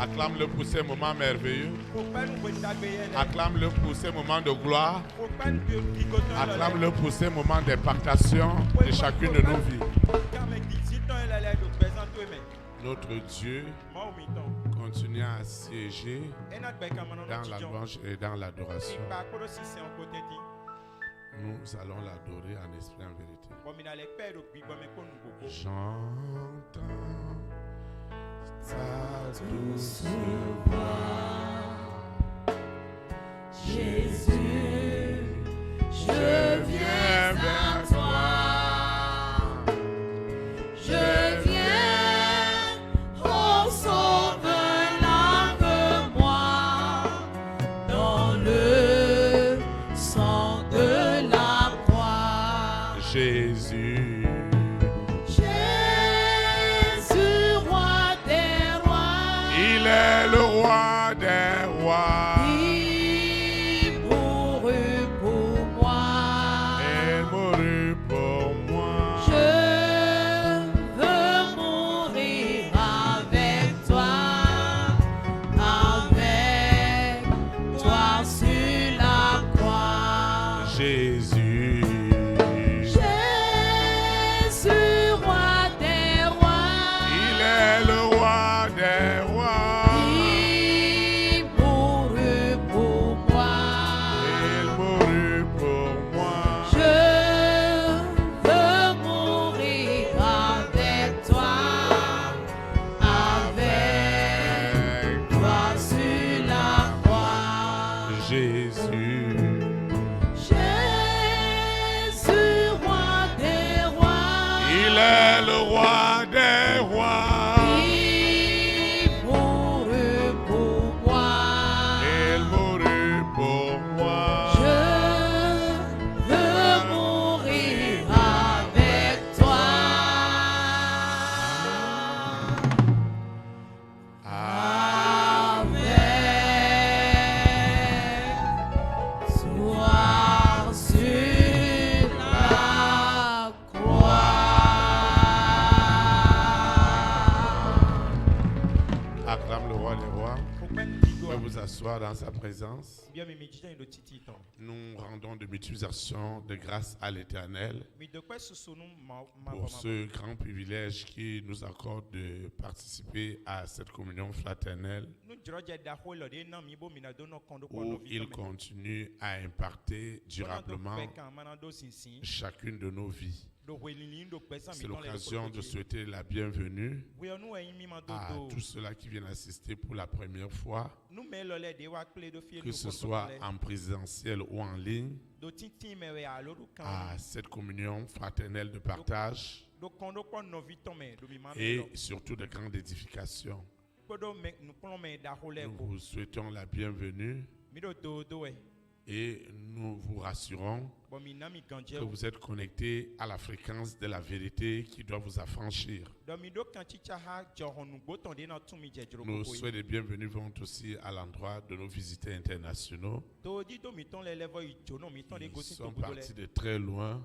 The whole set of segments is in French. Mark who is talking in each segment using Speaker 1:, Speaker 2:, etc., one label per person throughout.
Speaker 1: Acclame-le pour ces moments merveilleux. Acclame-le pour ces moments de gloire. Acclame-le pour ces moments d'impactation de chacune de nos vies. Notre Dieu continue à siéger dans la louange et dans l'adoration. Nous allons l'adorer en esprit et en vérité. J'entends ta douce voix, Jésus, je viens vers toi. Je viens, oh sauve, lave-moi dans le sang de la croix. Jésus, Jésus, roi des rois. Il est le roi des rois.
Speaker 2: Il mourut pour moi.
Speaker 1: Il mourut pour moi.
Speaker 2: Je veux mourir avec toi sur la croix.
Speaker 1: Jésus,
Speaker 2: Jésus, roi des rois.
Speaker 1: il est le roi des rois.
Speaker 2: Il mourut pour moi.
Speaker 1: Il mourut pour moi.
Speaker 2: Je veux mourir avec toi sur la croix.
Speaker 1: Jésus,
Speaker 2: Jésus, roi des rois.
Speaker 1: il est le roi des rois.
Speaker 2: Il mourut pour moi.
Speaker 1: Il mourut pour moi.
Speaker 2: Je veux mourir avec toi. Soir sur la croix.
Speaker 1: Acclame le roi des rois. Vous pouvez vous asseoir dans sa présence. Nous rendons de multiples actions de grâce à l'Éternel pour ce grand privilège qui nous accorde de participer à cette communion fraternelle où il continue à impacter durablement chacune de nos vies. C'est l'occasion de souhaiter la bienvenue à tous ceux-là qui viennent assister pour la première fois, que ce soit en présentiel ou en ligne, à cette communion fraternelle de partage et surtout de grande édification. Nous vous souhaitons la bienvenue et nous vous rassurons que vous êtes connectés à la fréquence de la vérité qui doit vous affranchir. Nos souhaits de bienvenue vont aussi à l'endroit de nos visiteurs internationaux. Nous sommes partis de très loin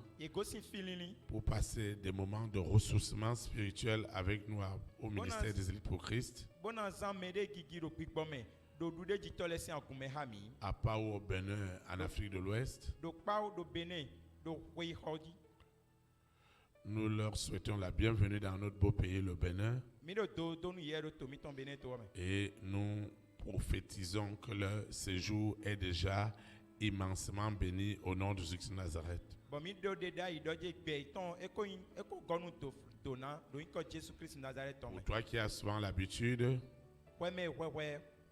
Speaker 1: pour passer des moments de ressourcement spirituel avec nous au ministère des Élites pour Christ, à Pau au Bénin, en Afrique de l'Ouest. Nous leur souhaitons la bienvenue dans notre beau pays, le Bénin. Et nous prophétisons que leur séjour est déjà immensément béni au nom de Jésus de Nazareth. Pour toi qui as souvent l'habitude,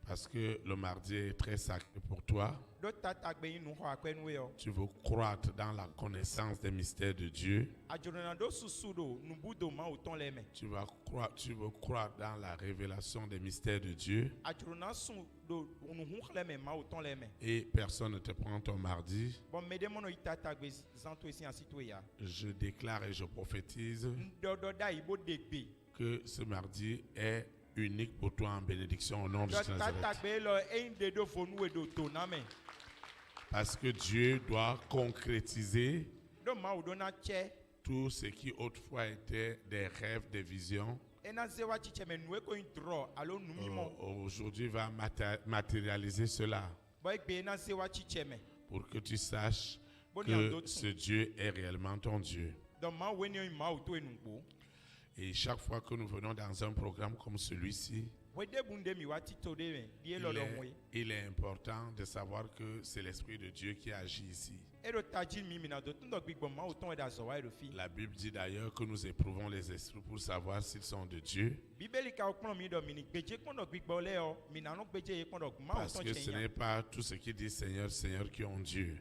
Speaker 1: parce que le mardi est très sacré pour toi, tu veux croître dans la connaissance des mystères de Dieu. Tu veux croître dans la révélation des mystères de Dieu. Et personne ne te prend ton mardi. Je déclare et je prophétise que ce mardi est unique pour toi en bénédiction au nom de Jésus. Parce que Dieu doit concrétiser tout ce qui autrefois était des rêves, des visions. aujourd'hui va matérialiser cela pour que tu saches que ce Dieu est réellement ton Dieu. Et chaque fois que nous venons dans un programme comme celui-ci, il est important de savoir que c'est l'Esprit de Dieu qui agit ici. La Bible dit d'ailleurs que nous éprouvons les esprits pour savoir s'ils sont de Dieu. Parce que ce n'est pas tous ceux qui disent Seigneur, Seigneur qui ont Dieu.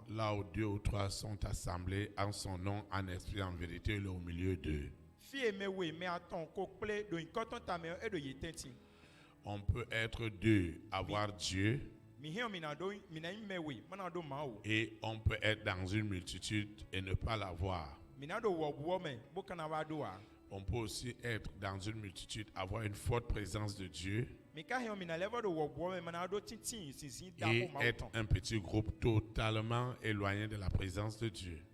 Speaker 1: Là où 2 ou 3 sont assemblés en son nom, en esprit, en vérité, il est au milieu d'eux. On peut être 2, avoir Dieu, et on peut être dans une multitude et ne pas l'avoir. On peut aussi être dans une multitude, avoir une forte présence de Dieu, et être un petit groupe totalement éloigné de la présence de Dieu.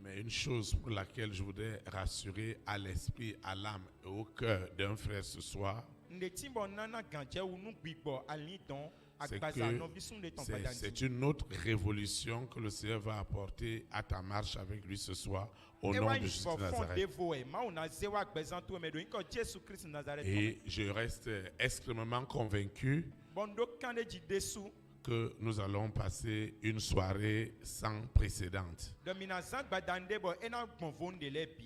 Speaker 1: Mais une chose pour laquelle je voudrais rassurer à l'esprit, à l'âme et au cœur d'un frère ce soir, c'est une autre révolution que le Seigneur va apporter à ta marche avec lui ce soir au nom de Jésus de Nazareth. Et je reste extrêmement convaincu que nous allons passer une soirée sans précédente.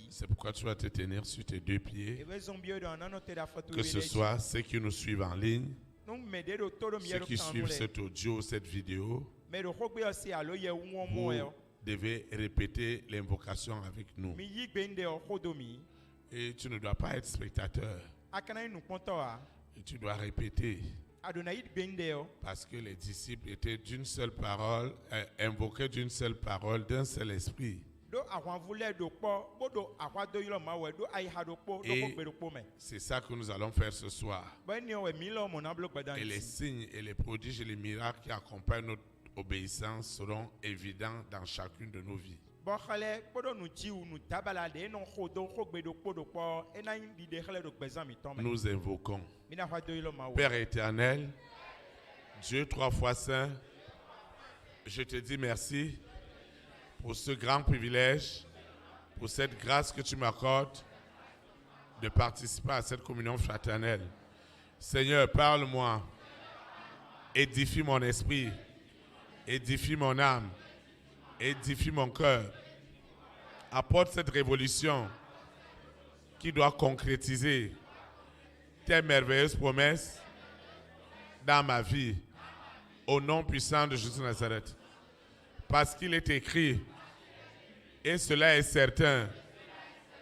Speaker 1: C'est pourquoi tu vas te tenir sur tes 2 pieds. Que ce soit ceux qui nous suivent en ligne, ceux qui suivent cet audio, cette vidéo, vous devez répéter l'invocation avec nous. Et tu ne dois pas être spectateur. Et tu dois répéter. Parce que les disciples étaient d'une seule parole, invoqués d'une seule parole, d'un seul esprit. Et c'est ça que nous allons faire ce soir. Et les signes et les prodiges et les miracles qui accompagnent notre obéissance seront évidents dans chacune de nos vies. Nous invoquons. Père éternel, Dieu 3 fois saint, je te dis merci pour ce grand privilège, pour cette grâce que tu m'accordes de participer à cette communion fraternelle. Seigneur, parle-moi, édifie mon esprit, édifie mon âme, édifie mon cœur. Apporte cette révolution qui doit concrétiser tes merveilleuses promesses dans ma vie, au nom puissant de Jésus de Nazareth. Parce qu'il est écrit, et cela est certain,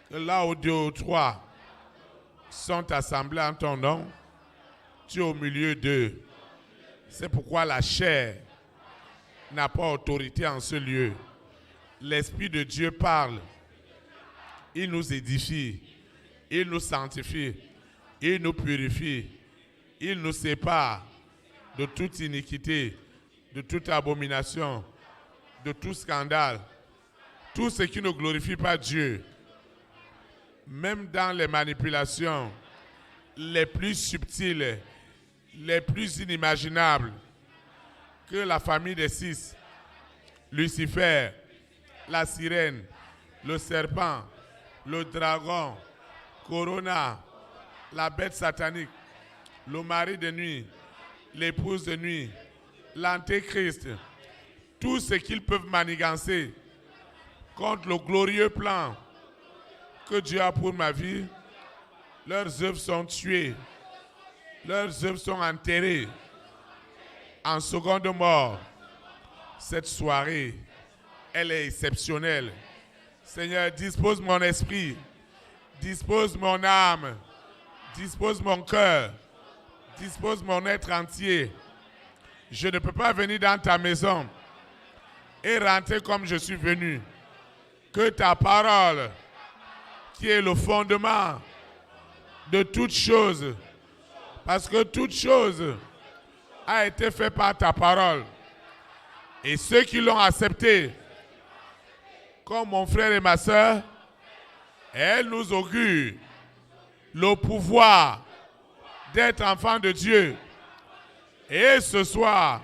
Speaker 1: que là où 2 ou 3 sont assemblés en ton nom, tu es au milieu d'eux. C'est pourquoi la chair n'a pas autorité en ce lieu. L'Esprit de Dieu parle. Il nous édifie. Il nous sanctifie. Il nous purifie. Il nous sépare de toute iniquité, de toute abomination, de tout scandale, tout ce qui ne glorifie pas Dieu. Même dans les manipulations les plus subtiles, les plus inimaginables, que la famille des 6, Lucifer, la sirène, le serpent, le dragon, Corona, la bête satanique, le mari de nuit, l'épouse de nuit, l'antéchrist, tout ce qu'ils peuvent manigancer contre le glorieux plan que Dieu a pour ma vie, leurs œuvres sont tuées, leurs œuvres sont enterrées en seconde mort. Cette soirée, elle est exceptionnelle. Seigneur, dispose mon esprit, dispose mon âme, dispose mon cœur, dispose mon être entier. Je ne peux pas venir dans ta maison et rentrer comme je suis venu. Que ta parole, qui est le fondement de toutes choses, parce que toute chose a été faite par ta parole. Et ceux qui l'ont accepté comme mon frère et ma soeur, elle nous augure le pouvoir d'être enfant de Dieu. Et ce soir,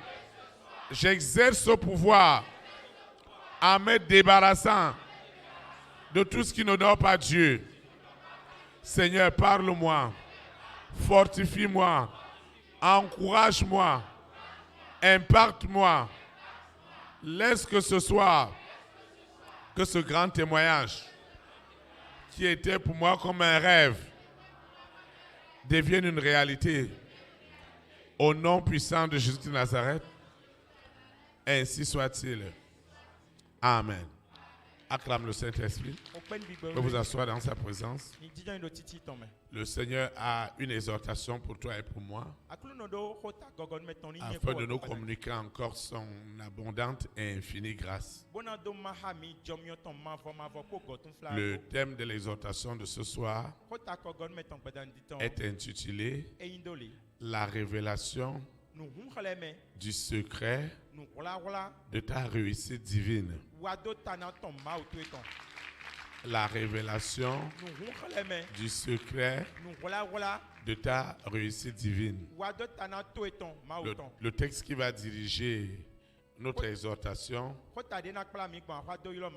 Speaker 1: j'exerce ce pouvoir en me débarrassant de tout ce qui n'honore pas Dieu. Seigneur, parle-moi, fortifie-moi, encourage-moi, impacte-moi. Laisse que ce soir, que ce grand témoignage qui était pour moi comme un rêve devienne une réalité. Au nom puissant de Jésus de Nazareth, ainsi soit-il. Amen. Acclame le Saint-Esprit. Pour vous asseoir dans sa présence. Le Seigneur a une exhortation pour toi et pour moi, afin de nous communiquer encore son abondante et infinie grâce. Le thème de l'exhortation de ce soir est intitulé « La révélation du secret de ta réussite divine ». La révélation du secret de ta réussite divine. Le texte qui va diriger notre exhortation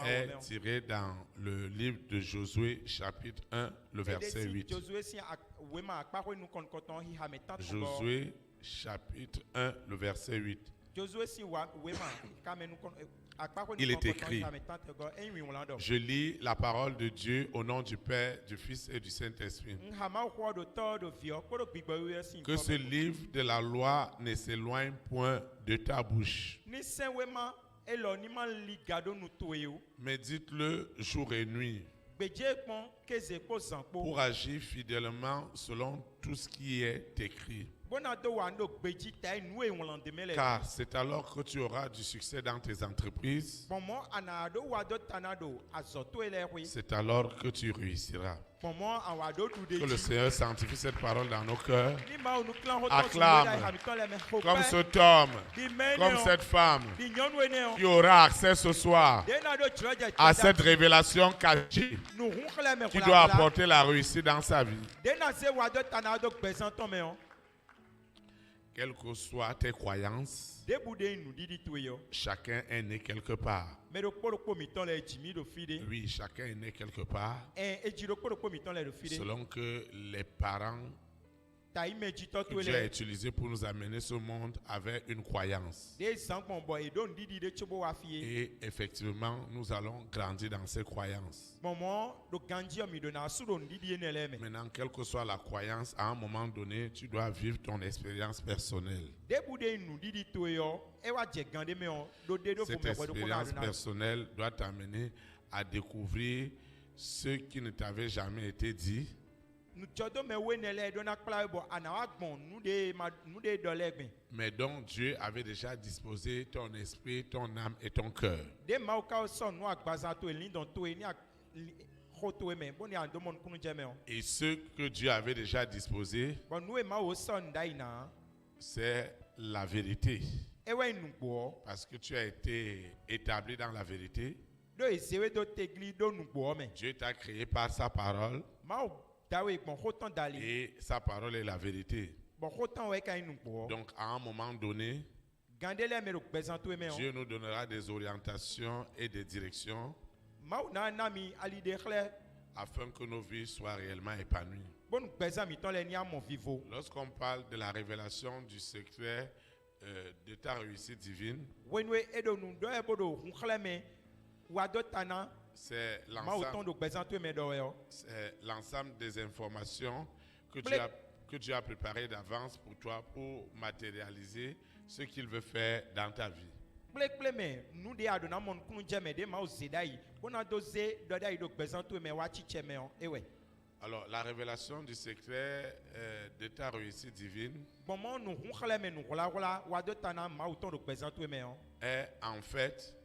Speaker 1: est tiré dans le livre de Josué, chapitre 1, le verset 8. Josué, chapitre 1, le verset 8. Il est écrit, je lis la parole de Dieu au nom du Père, du Fils et du Saint-Esprit. Que ce livre de la loi ne s'éloigne point de ta bouche. Médite-le jour et nuit pour agir fidèlement selon tout ce qui est écrit. Car c'est alors que tu auras du succès dans tes entreprises. C'est alors que tu réussiras. Que le Seigneur sanctifie cette parole dans nos cœurs. Acclame comme cet homme, comme cette femme qui aura accès ce soir à cette révélation cachée qui doit apporter la réussite dans sa vie. Quelles que soient tes croyances, chacun est né quelque part. Oui, chacun est né quelque part. Selon que les parents que Dieu a utilisés pour nous amener ce monde avaient une croyance. Et effectivement, nous allons grandir dans ces croyances. Maintenant, quelle que soit la croyance, à un moment donné, tu dois vivre ton expérience personnelle. Cette expérience personnelle doit t'amener à découvrir ce qui ne t'avait jamais été dit. Mais donc Dieu avait déjà disposé ton esprit, ton âme et ton cœur. Et ce que Dieu avait déjà disposé, c'est la vérité. Parce que tu as été établi dans la vérité. Dieu t'a créé par sa parole. Et sa parole est la vérité. Donc à un moment donné, Dieu nous donnera des orientations et des directions afin que nos vies soient réellement épanouies. Lorsqu'on parle de la révélation du secret de ta réussite divine, c'est l'ensemble des informations que Dieu a préparées d'avance pour toi pour matérialiser ce qu'il veut faire dans ta vie. Alors, la révélation du secret de ta réussite divine est en fait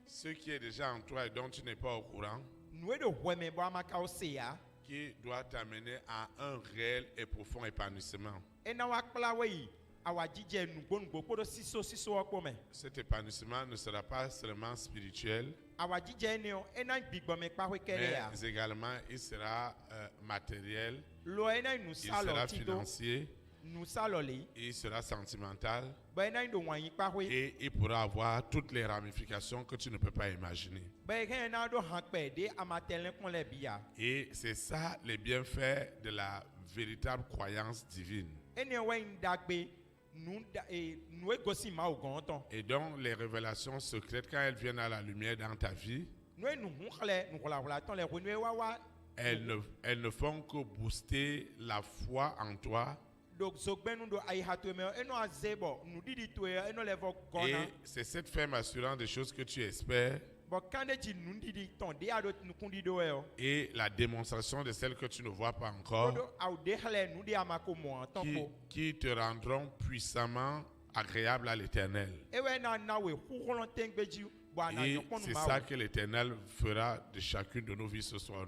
Speaker 1: ce qui est déjà en toi et dont tu n'es pas au courant, qui doit t'amener à un réel et profond épanouissement. Cet épanouissement ne sera pas seulement spirituel, mais également il sera matériel, il sera financier, il sera sentimental et il pourra avoir toutes les ramifications que tu ne peux pas imaginer. Et c'est ça les bienfaits de la véritable croyance divine. Et donc les révélations secrètes, quand elles viennent à la lumière dans ta vie, elles ne font que booster la foi en toi. Et c'est cette ferme assurance des choses que tu espères et la démonstration de celles que tu ne vois pas encore qui te rendront puissamment agréable à l'Éternel. Et c'est ça que l'Éternel fera de chacune de nos vies ce soir.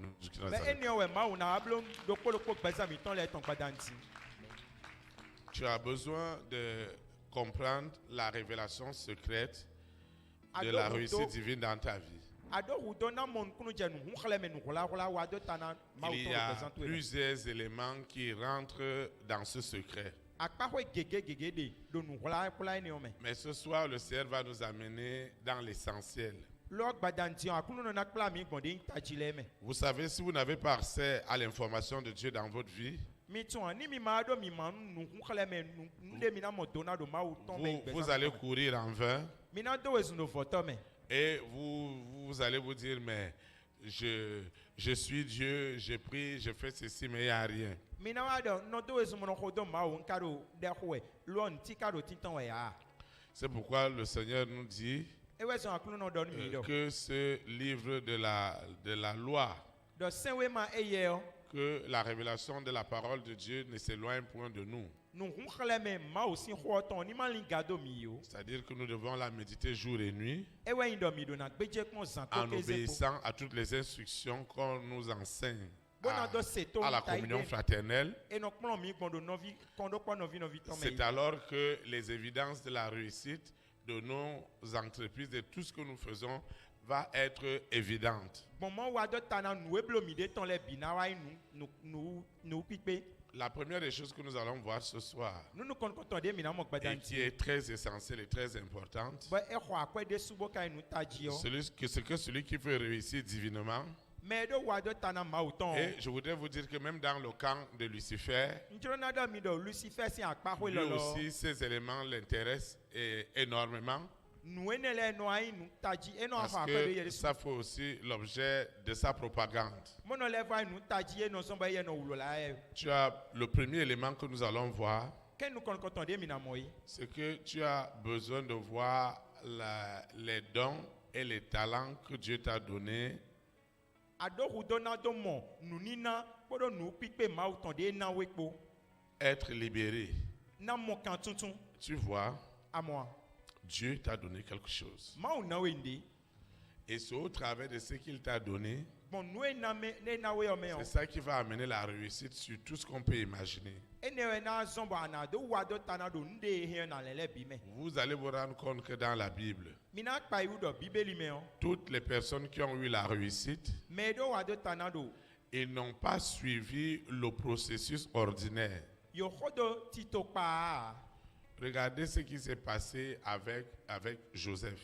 Speaker 1: Tu as besoin de comprendre la révélation secrète de la réussite divine dans ta vie. Il y a plusieurs éléments qui rentrent dans ce secret. Mais ce soir, le Seigneur va nous amener dans l'essentiel. Vous savez, si vous n'avez pas accès à l'information de Dieu dans votre vie, vous allez courir en vain et vous allez vous dire, mais je suis Dieu, je prie, je fais ceci, mais il n'y a rien. C'est pourquoi le Seigneur nous dit que ce livre de la loi, que la révélation de la parole de Dieu ne s'éloigne point de nous. C'est-à-dire que nous devons la méditer jour et nuit en obéissant à toutes les instructions qu'on nous enseigne à la communion fraternelle. C'est alors que les évidences de la réussite de nos entreprises, de tout ce que nous faisons, va être évidente. La première des choses que nous allons voir ce soir, et qui est très essentielle et très importante, c'est que celui qui veut réussir divinement, et je voudrais vous dire que même dans le camp de Lucifer, lui aussi ces éléments l'intéressent énormément. Parce que ça fait aussi l'objet de sa propagande. Tu as le premier élément que nous allons voir, c'est que tu as besoin de voir les dons et les talents que Dieu t'a donnés. Être libéré. Tu vois, Dieu t'a donné quelque chose. Et c'est au travers de ce qu'il t'a donné, c'est ça qui va amener la réussite sur tout ce qu'on peut imaginer. Vous allez vous rendre compte que dans la Bible, toutes les personnes qui ont eu la réussite, ils n'ont pas suivi le processus ordinaire. Regardez ce qui s'est passé avec Joseph.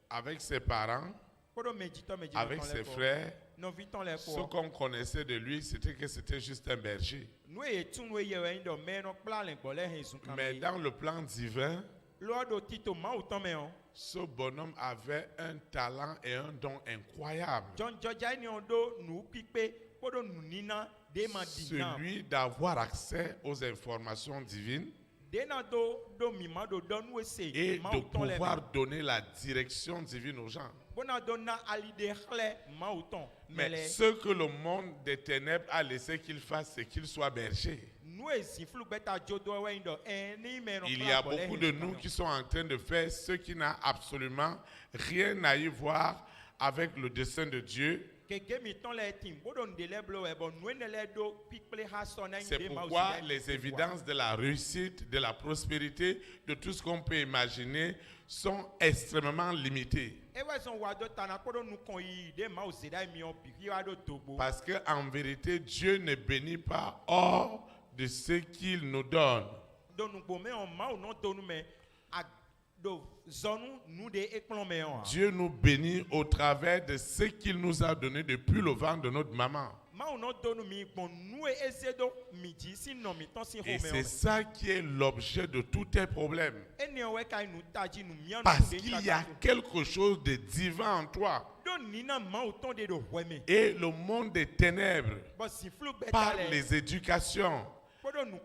Speaker 1: Avec ses parents, avec ses frères, ce qu'on connaissait de lui, c'était que c'était juste un berger. Mais dans le plan divin, ce bonhomme avait un talent et un don incroyable. Celui d'avoir accès aux informations divines et de pouvoir donner la direction divine aux gens. Mais ce que le monde des ténèbres a laissé qu'il fasse, c'est qu'il soit berger. Il y a beaucoup de nous qui sont en train de faire ce qui n'a absolument rien à y voir avec le dessein de Dieu C'est pourquoi les évidences de la réussite, de la prospérité, de tout ce qu'on peut imaginer sont extrêmement limitées. Parce qu'en vérité, Dieu ne bénit pas hors de ce qu'il nous donne. Dieu nous bénit au travers de ce qu'il nous a donné depuis le ventre de notre maman. Et c'est ça qui est l'objet de tous tes problèmes. Parce qu'il y a quelque chose de divin en toi. Et le monde des ténèbres, par les éducations,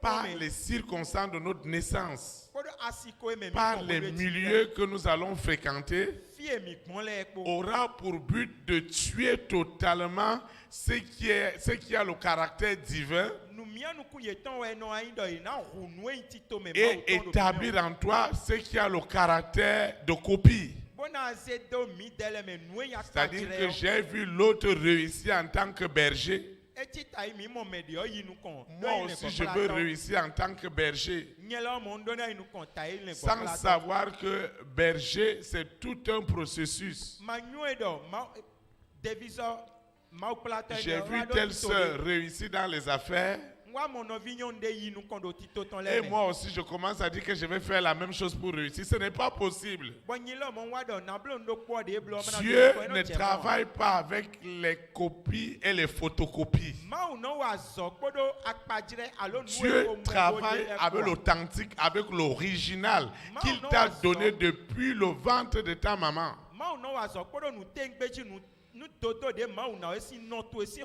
Speaker 1: par les circonstances de notre naissance, par les milieux que nous allons fréquenter, aura pour but de tuer totalement ce qui a le caractère divin et établir en toi ce qui a le caractère de copie. C'est-à-dire que j'ai vu l'autre réussir en tant que berger. Moi aussi, je veux réussir en tant que berger. Sans savoir que berger, c'est tout un processus. J'ai vu telle sœur réussir dans les affaires. Et moi aussi, je commence à dire que je vais faire la même chose pour réussir. Ce n'est pas possible. Dieu ne travaille pas avec les copies et les photocopies. Dieu travaille avec l'authentique, avec l'original qu'il t'a donné depuis le ventre de ta maman.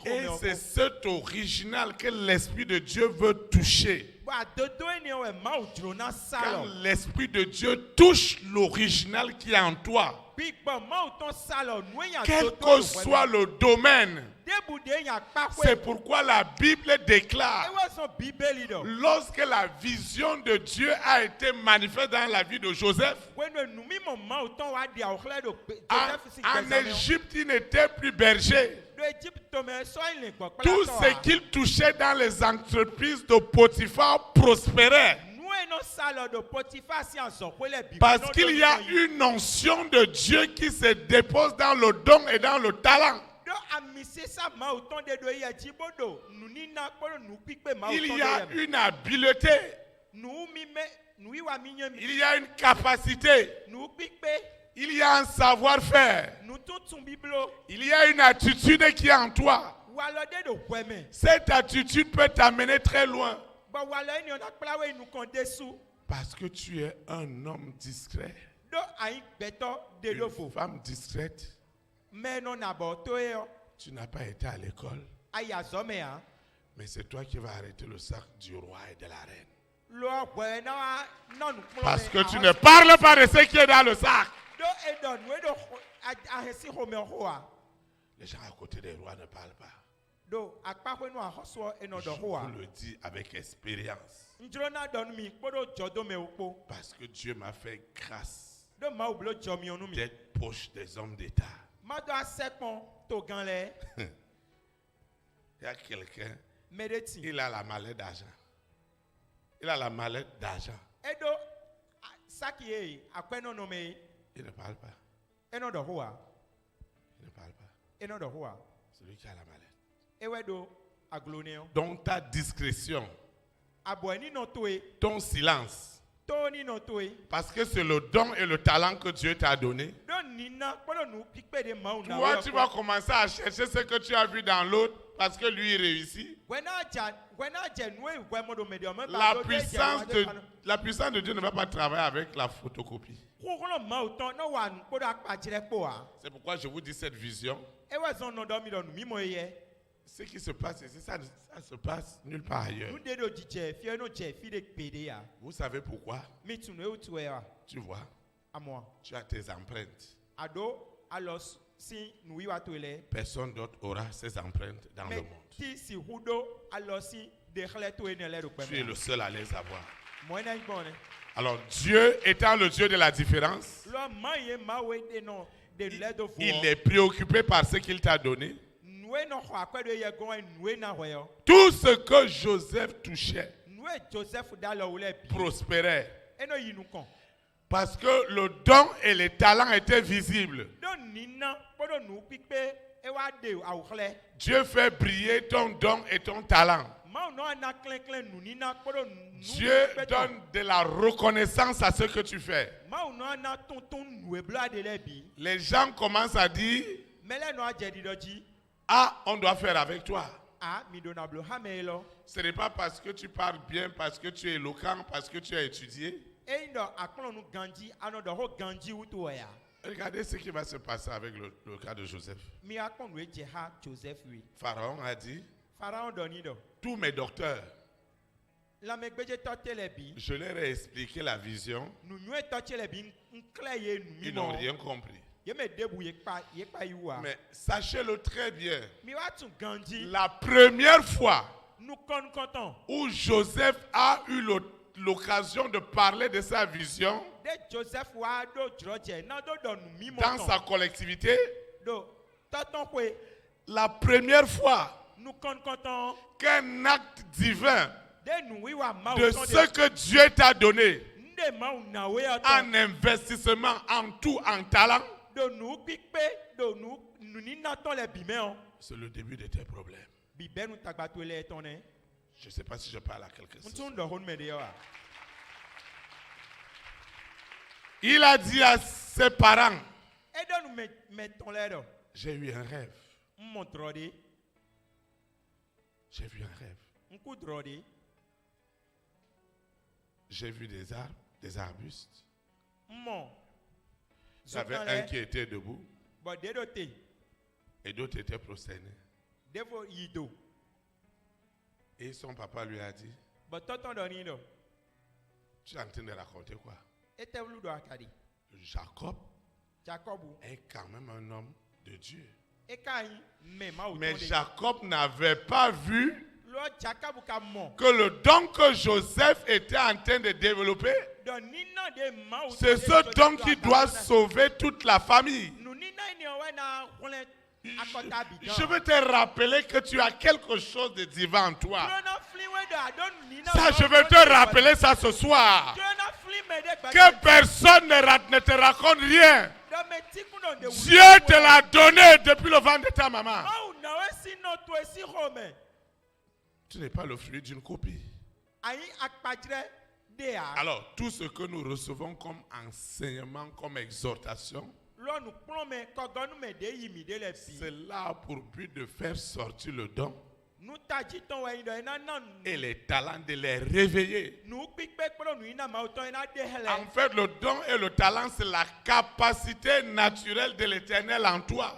Speaker 1: Et c'est cet original que l'Esprit de Dieu veut toucher. Quand l'Esprit de Dieu touche l'original qui est en toi, quel que soit le domaine, c'est pourquoi la Bible déclare, lorsque la vision de Dieu a été manifeste dans la vie de Joseph, en Égypte, il n'était plus berger. Tout ce qu'il touchait dans les entreprises de Potiphar prospérait. Parce qu'il y a une onction de Dieu qui se dépose dans le don et dans le talent. Il y a une habileté. Il y a une capacité. Il y a un savoir-faire. Il y a une attitude qui est en toi. Cette attitude peut t'amener très loin. Parce que tu es un homme discret. Une femme discrète. Tu n'as pas été à l'école. Mais c'est toi qui vas arrêter le sac du roi et de la reine. Parce que tu ne parles pas de ce qui est dans le sac. Les gens à côté des rois ne parlent pas. Je vous le dis avec expérience. Parce que Dieu m'a fait grâce d'être proche des hommes d'État. Il y a quelqu'un, il a la mallette d'argent. Il a la mallette d'argent. Il ne parle pas. Il ne parle pas. Celui qui a la mallette. Donc ta discrétion, ton silence, parce que c'est le don et le talent que Dieu t'a donné. Toi, tu vas commencer à chercher ce que tu as vu dans l'autre parce que lui il réussit. La puissance de Dieu ne va pas travailler avec la photocopie. C'est pourquoi je vous dis cette vision. Ce qui se passe ici, ça se passe nulle part ailleurs. Vous savez pourquoi? Tu vois, tu as tes empreintes. Personne d'autre aura ses empreintes dans le monde. Tu es le seul à les avoir. Alors Dieu étant le Dieu de la différence, il est préoccupé par ce qu'il t'a donné. Tout ce que Joseph touchait prospérait. Parce que le don et les talents étaient visibles. Dieu fait briller ton don et ton talent. Dieu donne de la reconnaissance à ce que tu fais. Les gens commencent à dire, ah, on doit faire avec toi. Ce n'est pas parce que tu parles bien, parce que tu es éloquent, parce que tu as étudié. Regardez ce qui va se passer avec le cas de Joseph. Pharaon a dit, tous mes docteurs, je leur ai expliqué la vision, ils n'ont rien compris. Mais sachez-le très bien, la première fois où Joseph a eu l'occasion de parler de sa vision dans sa collectivité, la première fois qu'un acte divin de ce que Dieu t'a donné, en investissement, en tout, en talent, c'est le début de tes problèmes. Je ne sais pas si je parle à quelqu'un. Il a dit à ses parents, j'ai eu un rêve. J'ai vu un rêve. J'ai vu des arbres, des arbustes. J'avais un qui était debout et d'autres étaient prosternés. Et son papa lui a dit, tu es en train de raconter quoi? Jacob est quand même un homme de Dieu. Mais Jacob n'avait pas vu que le don que Joseph était en train de développer, c'est ce don qui doit sauver toute la famille. Je veux te rappeler que tu as quelque chose de divin en toi. Ça, je veux te rappeler ça ce soir. Que personne ne te raconte rien. Dieu te l'a donné depuis le ventre de ta maman. Tu n'es pas le fruit d'une copie. Alors, tout ce que nous recevons comme enseignement, comme exhortation, c'est là pour but de faire sortir le don et les talents, de les réveiller. En fait, le don et le talent, c'est la capacité naturelle de l'Éternel en toi.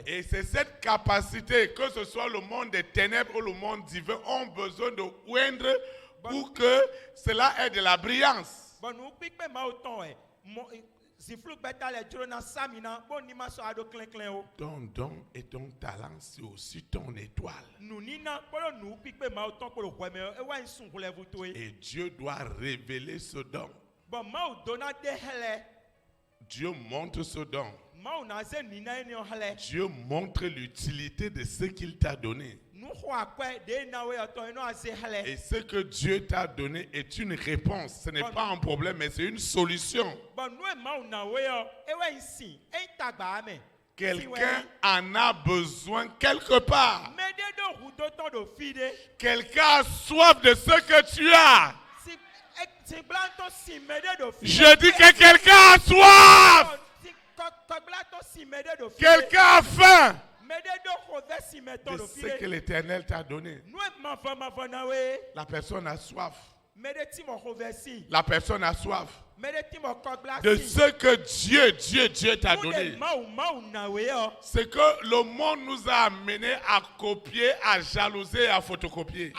Speaker 1: Et c'est cette capacité, que ce soit le monde des ténèbres ou le monde divin, ont besoin de oindre pour que cela ait de la brillance. Ton don et ton talent, c'est aussi ton étoile. Et Dieu doit révéler ce don. Dieu montre ce don. Dieu montre l'utilité de ce qu'il t'a donné. Et ce que Dieu t'a donné est une réponse. Ce n'est pas un problème, mais c'est une solution. Quelqu'un en a besoin quelque part. Quelqu'un a soif de ce que tu as. Je dis que quelqu'un a soif. Quelqu'un a faim de ce que l'Éternel t'a donné. La personne a soif. La personne a soif de ce que Dieu t'a donné. C'est que le monde nous a amenés à copier, à jalouser, à photocopier.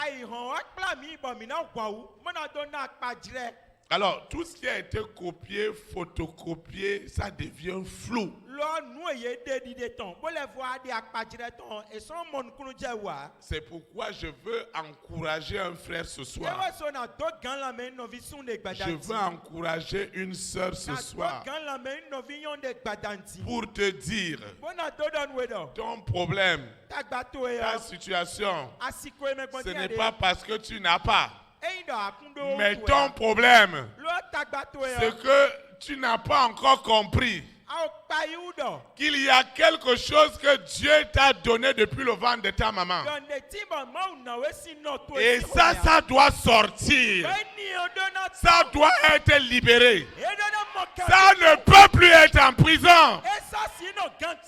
Speaker 1: Alors, tout ce qui a été copié, photocopié, ça devient flou. C'est pourquoi je veux encourager un frère ce soir. Je veux encourager une sœur ce soir. Pour te dire, ton problème, ta situation, ce n'est pas parce que tu n'as pas. Mais ton problème, c'est que tu n'as pas encore compris qu'il y a quelque chose que Dieu t'a donné depuis le ventre de ta maman. Et ça doit sortir. Ça doit être libéré. Ça ne peut plus être en prison.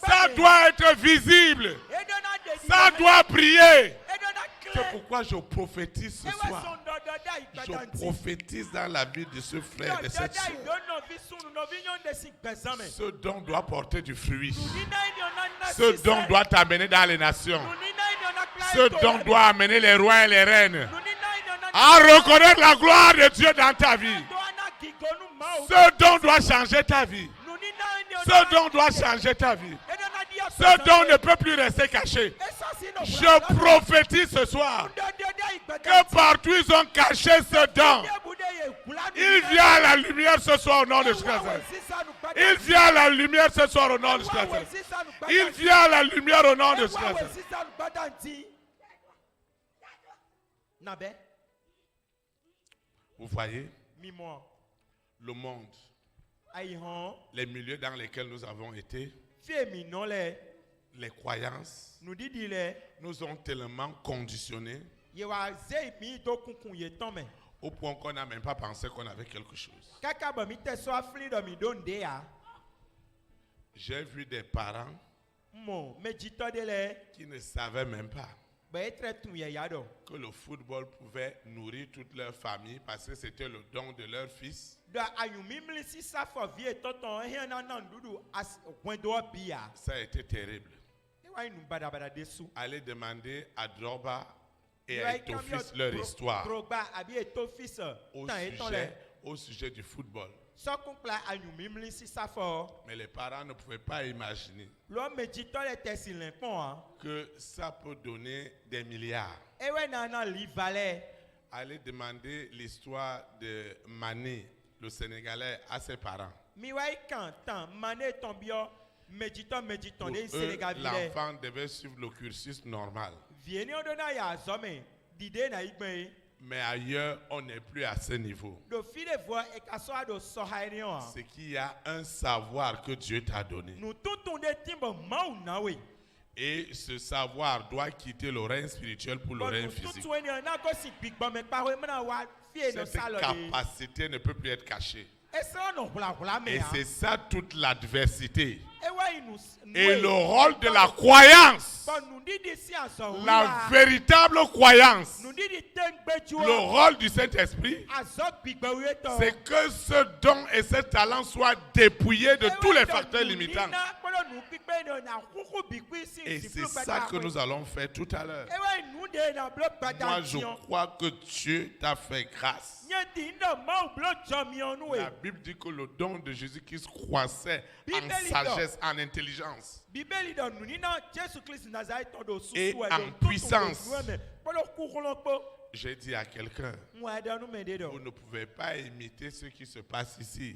Speaker 1: Ça doit être visible. Ça doit briller. C'est pourquoi je prophétise ce soir. Je prophétise dans la vie de ce frère, de cette soeur. Ce don doit porter du fruit. Ce don doit t'amener dans les nations. Ce don doit amener les rois et les reines à reconnaître la gloire de Dieu dans ta vie. Ce don doit changer ta vie. Ce don doit changer ta vie. Ce don ne peut plus rester caché. Je prophétise ce soir que partout ils ont caché ce don, il vient à la lumière ce soir au nom de Jésus. Il vient à la lumière ce soir au nom de Jésus. Il vient à la lumière au nom de Jésus. Vous voyez, le monde, les milieux dans lesquels nous avons été, les croyances nous ont tellement conditionnés au point qu'on n'a même pas pensé qu'on avait quelque chose. J'ai vu des parents qui ne savaient même pas que le football pouvait nourrir toute leur famille parce que c'était le don de leur fils. Ça a été terrible. Allez demander à Drogba et à Etofis leur histoire au sujet du football. Mais les parents ne pouvaient pas imaginer que ça peut donner des milliards. Allez demander l'histoire de Mané, le Sénégalais, à ses parents. Pour eux, l'enfant devait suivre le cursus normal. Mais ailleurs, on n'est plus à ce niveau. C'est qu'il y a un savoir que Dieu t'a donné. Et ce savoir doit quitter le règne spirituel pour le règne physique. Cette capacité ne peut plus être cachée. Et c'est ça toute l'adversité. Et le rôle de la croyance, la véritable croyance, le rôle du Saint-Esprit, c'est que ce don et ce talent soient dépouillés de tous les facteurs limitants. Et c'est ça que nous allons faire tout à l'heure. Moi, je crois que Dieu t'a fait grâce. La Bible dit que le don de Jésus-Christ croissait en sagesse, en intelligence et en puissance. J'ai dit à quelqu'un, vous ne pouvez pas imiter ce qui se passe ici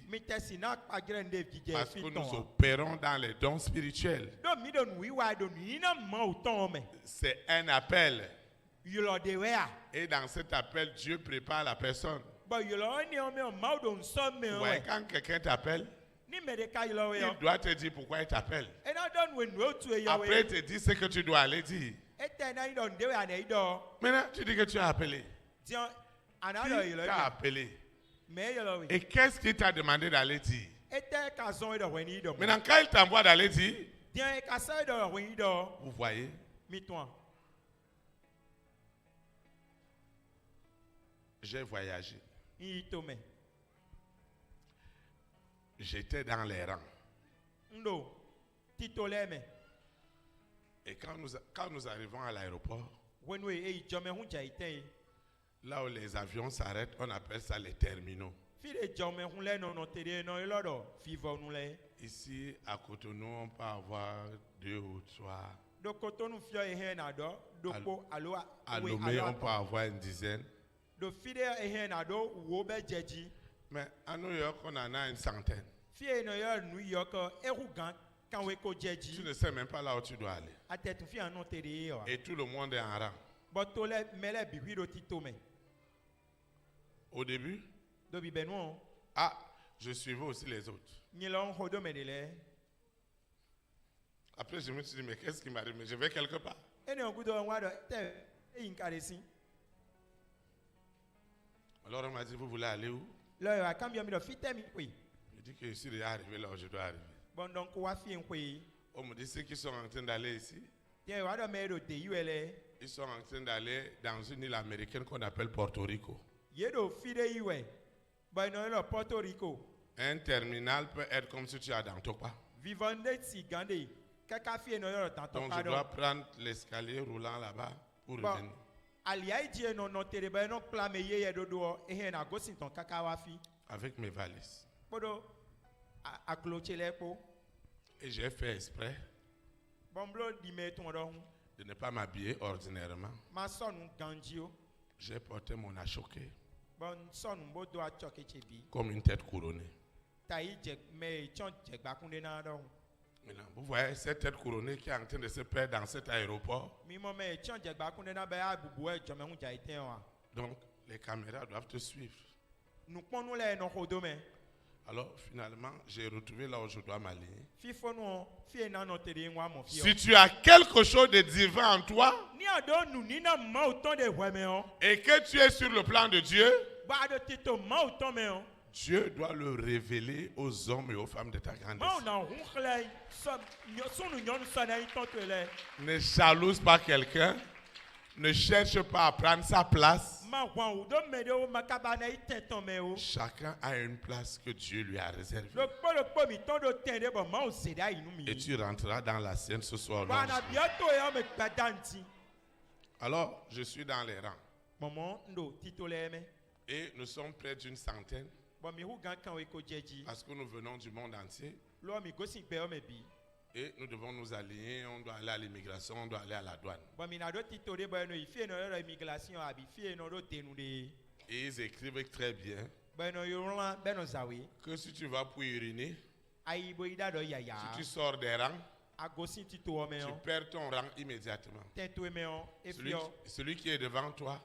Speaker 1: parce que nous opérons dans les dons spirituels. C'est un appel. Et dans cet appel, Dieu prépare la personne. Ouais, quand quelqu'un t'appelle, il doit te dire pourquoi il t'appelle. Après, il te dit ce que tu dois aller dire. Maintenant, tu dis que tu as appelé. Qui t'a appelé? Et qu'est-ce qu'il t'a demandé d'aller dire? Maintenant, quand il t'envoie d'aller dire, vous voyez? J'ai voyagé. J'étais dans les rangs. Et quand nous arrivons à l'aéroport, là où les avions s'arrêtent, on appelle ça les terminaux. Ici, à Cotonou, on peut avoir 2 ou 3. À Lomé, on peut avoir une dizaine. Mais à New York, on en a une centaine. Tu ne sais même pas là où tu dois aller. Et tout le monde est en rang. Au début, je suivais aussi les autres. Après, je me suis dit, mais qu'est-ce qui m'arrive? Mais je vais quelque part. Alors, on m'a dit, vous voulez aller où? Je dis que je suis déjà arrivé là où je dois arriver. On me dit, ceux qui sont en train d'aller ici, ils sont en train d'aller dans une île américaine qu'on appelle Porto Rico. Un terminal peut être comme si tu es dans Topa. Donc je dois prendre l'escalier roulant là-bas pour revenir. Avec mes valises. Et j'ai fait exprès de ne pas m'habiller ordinairement. J'ai porté mon achoké comme une tête couronnée. Maintenant, vous voyez cette tête couronnée qui est en train de se perdre dans cet aéroport. Donc, les caméras doivent te suivre. Alors, finalement, j'ai retrouvé là où je dois m'aligner. Si tu as quelque chose de divin en toi et que tu es sur le plan de Dieu, Dieu doit le révéler aux hommes et aux femmes de ta grandeur. Ne jalouse pas quelqu'un. Ne cherche pas à prendre sa place. Chacun a une place que Dieu lui a réservée. Et tu rentreras dans la sienne ce soir. Alors, je suis dans les rangs. Et nous sommes près d'une centaine. Parce que nous venons du monde entier. Et nous devons nous aligner, on doit aller à l'immigration, on doit aller à la douane. Et ils écrivent très bien que si tu vas pour uriner, si tu sors des rangs, tu perds ton rang immédiatement. Celui qui est devant toi,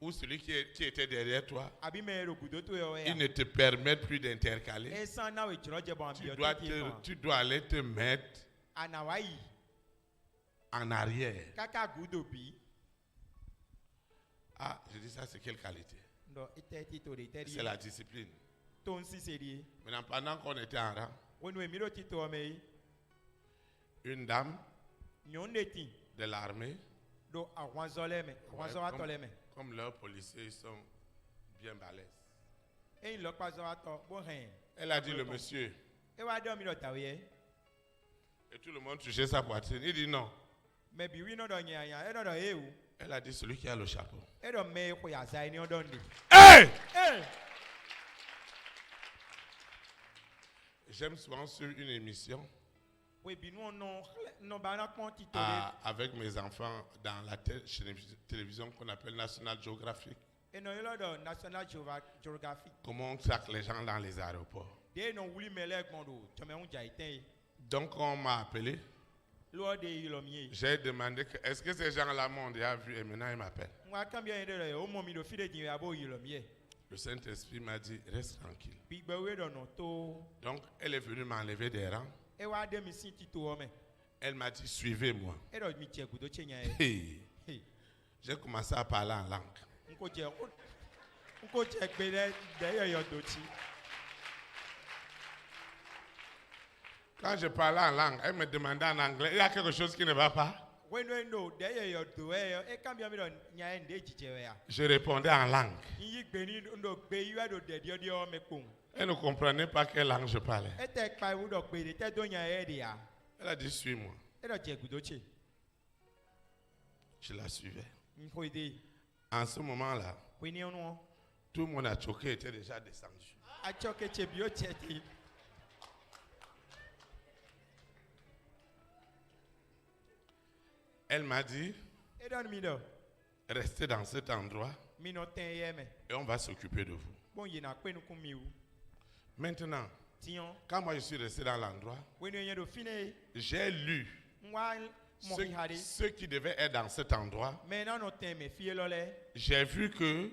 Speaker 1: ou celui qui était derrière toi, il ne te permet plus d'intercaler. Tu dois aller te mettre en arrière. Ah, je dis ça, c'est quelle qualité? C'est la discipline. Maintenant, pendant qu'on était en rang, une dame de l'armée, comme leurs policiers, ils sont bien balèzes. Elle a dit le monsieur. Et tout le monde touchait sa poitrine. Il dit non. Elle a dit celui qui a le chapeau. Hey! J'aime souvent sur une émission avec mes enfants dans la télévision qu'on appelle National Geographic. Comment on traque les gens dans les aéroports. Donc on m'a appelé. J'ai demandé est-ce que ces gens-là m'ont déjà vu et maintenant ils m'appellent. Le Saint-Esprit m'a dit reste tranquille. Donc elle est venue m'enlever des rangs. Elle m'a dit suivez-moi. Hey. J'ai commencé à parler en langue. Quand je parlais en langue, elle me demandait en anglais, il y a quelque chose qui ne va pas. Je répondais en langue. Elle ne comprenait pas quelle langue je parlais. Elle a dit suis-moi. Je la suivais. En ce moment-là, Tout le monde a choqué, était déjà descendu. Elle m'a dit, restez dans cet endroit et on va s'occuper de vous. Maintenant, quand moi je suis resté dans l'endroit, j'ai lu ceux qui devaient être dans cet endroit. J'ai vu que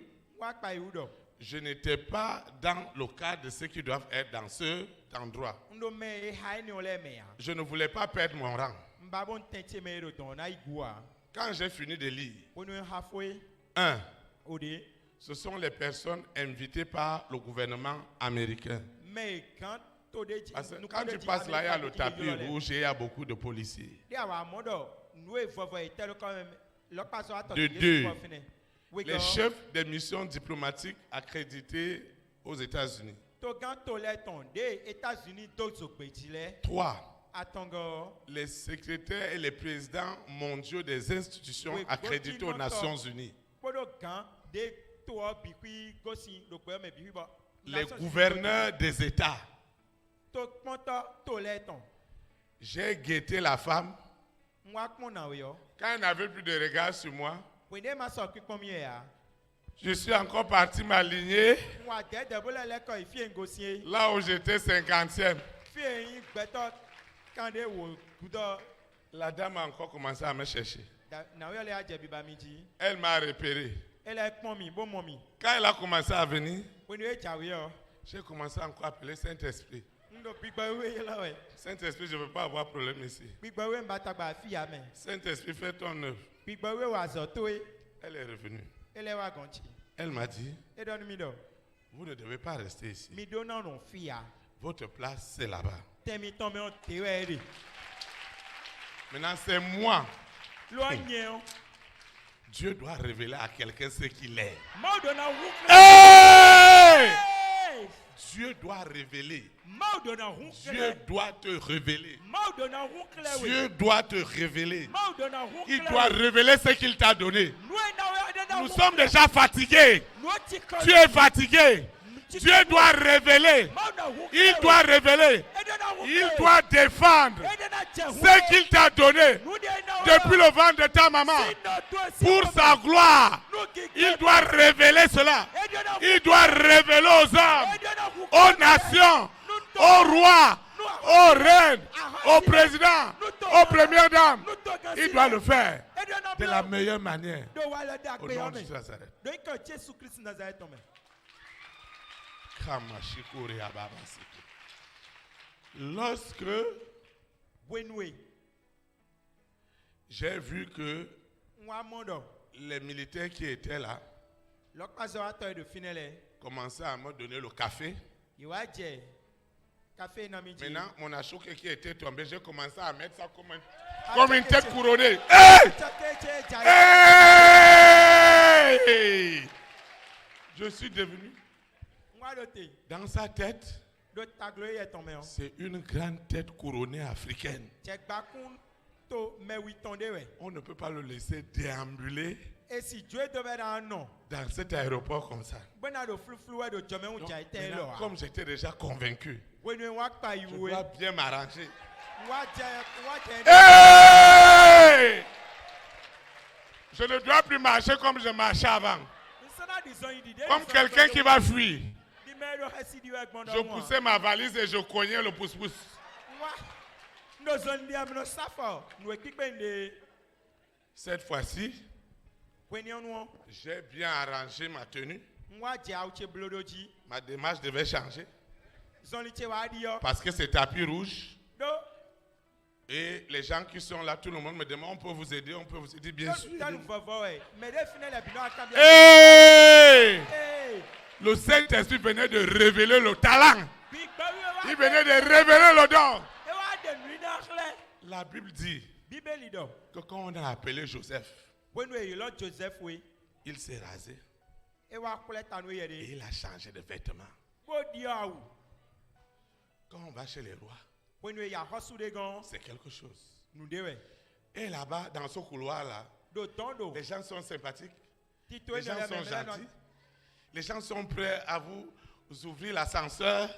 Speaker 1: je n'étais pas dans le cadre de ceux qui doivent être dans cet endroit. Je ne voulais pas perdre mon rang. Quand j'ai fini de lire, ce sont les personnes invitées par le gouvernement américain. Parce que quand tu passes là, il y a le tapis rouge et il y a beaucoup de policiers. De deux, les chefs des missions diplomatiques accrédités aux États-Unis. 3. Les secrétaires et les présidents mondiaux des institutions accréditées aux Nations Unies. Les gouverneurs des États. J'ai guetté la femme. Quand elle n'avait plus de regard sur moi, je suis encore parti m'aligner là où j'étais 50e. La dame a encore commencé à me chercher. Elle m'a repéré. Quand elle a commencé à venir, j'ai commencé à encore appeler Saint-Esprit. Saint-Esprit, je ne veux pas avoir problème ici. Saint-Esprit, fais ton œuvre. Elle est revenue. Elle m'a dit, vous ne devez pas rester ici. Votre place, c'est là-bas. Maintenant, c'est moi. Dieu doit révéler à quelqu'un ce qu'il est. Hey! Dieu doit révéler. Dieu doit te révéler. Dieu doit te révéler. Il doit révéler ce qu'il t'a donné. Nous sommes déjà fatigués. Tu es fatigué. Dieu doit révéler. Il doit révéler. Il doit défendre ce qu'il t'a donné depuis le ventre de ta maman. Pour sa gloire. Il doit révéler cela. Il doit révéler aux hommes, aux nations, aux rois, aux reines, aux présidents, aux premières dames. Il doit le faire de la meilleure manière. Au nom de Nazareth. Lorsque j'ai vu que les militaires qui étaient là commençaient à me donner le café. Maintenant, mon achouk qui était tombé, j'ai commencé à mettre ça comme une tête couronnée. Hey! Hey! Je suis devenu. Dans sa tête, c'est une grande tête couronnée africaine. On ne peut pas le laisser déambuler dans cet aéroport comme ça. Donc, comme j'étais déjà convaincu, je dois bien m'arranger. Hey! Je ne dois plus marcher comme je marchais avant. Comme quelqu'un qui va fuir. Je poussais ma valise et je cognais le pouce-pouce. Cette fois-ci, j'ai bien arrangé ma tenue. Ma démarche devait changer. Parce que c'est tapis rouge. Et les gens qui sont là, tout le monde me demande, on peut vous aider, on peut vous aider, bien sûr. Hey! Le Saint-Esprit venait de révéler le talent. Il venait de révéler le don. La Bible dit que quand on a appelé Joseph, il s'est rasé et il a changé de vêtements. Quand on va chez les rois, c'est quelque chose. Et là-bas, dans ce couloir-là, les gens sont sympathiques, les gens sont gentils. Les gens sont prêts à vous ouvrir l'ascenseur.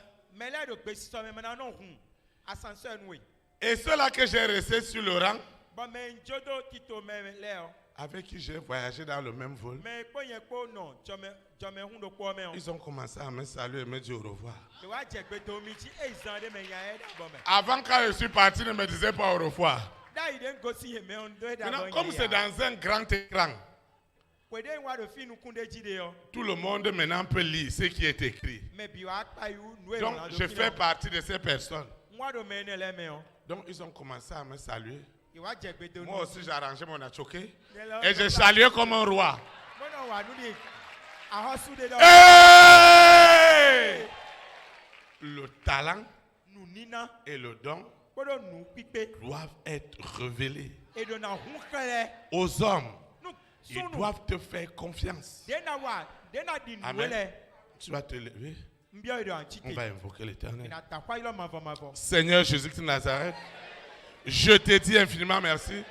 Speaker 1: Et ceux-là que j'ai restés sur le rang, avec qui j'ai voyagé dans le même vol, ils ont commencé à me saluer et me dire au revoir. Avant, quand je suis parti, ils ne me disaient pas au revoir. Maintenant, comme c'est dans un grand écran, tout le monde maintenant peut lire ce qui est écrit. Donc, je fais partie de ces personnes. Donc, ils ont commencé à me saluer. Moi aussi, j'ai arrangé mon achoké. Et j'ai salué comme un roi. Hey! Le talent et le don doivent être révélés aux hommes. Ils doivent te faire confiance. Amen. Tu vas te lever. On va invoquer l'Éternel. Seigneur Jésus-Christ de Nazareth, je te dis infiniment merci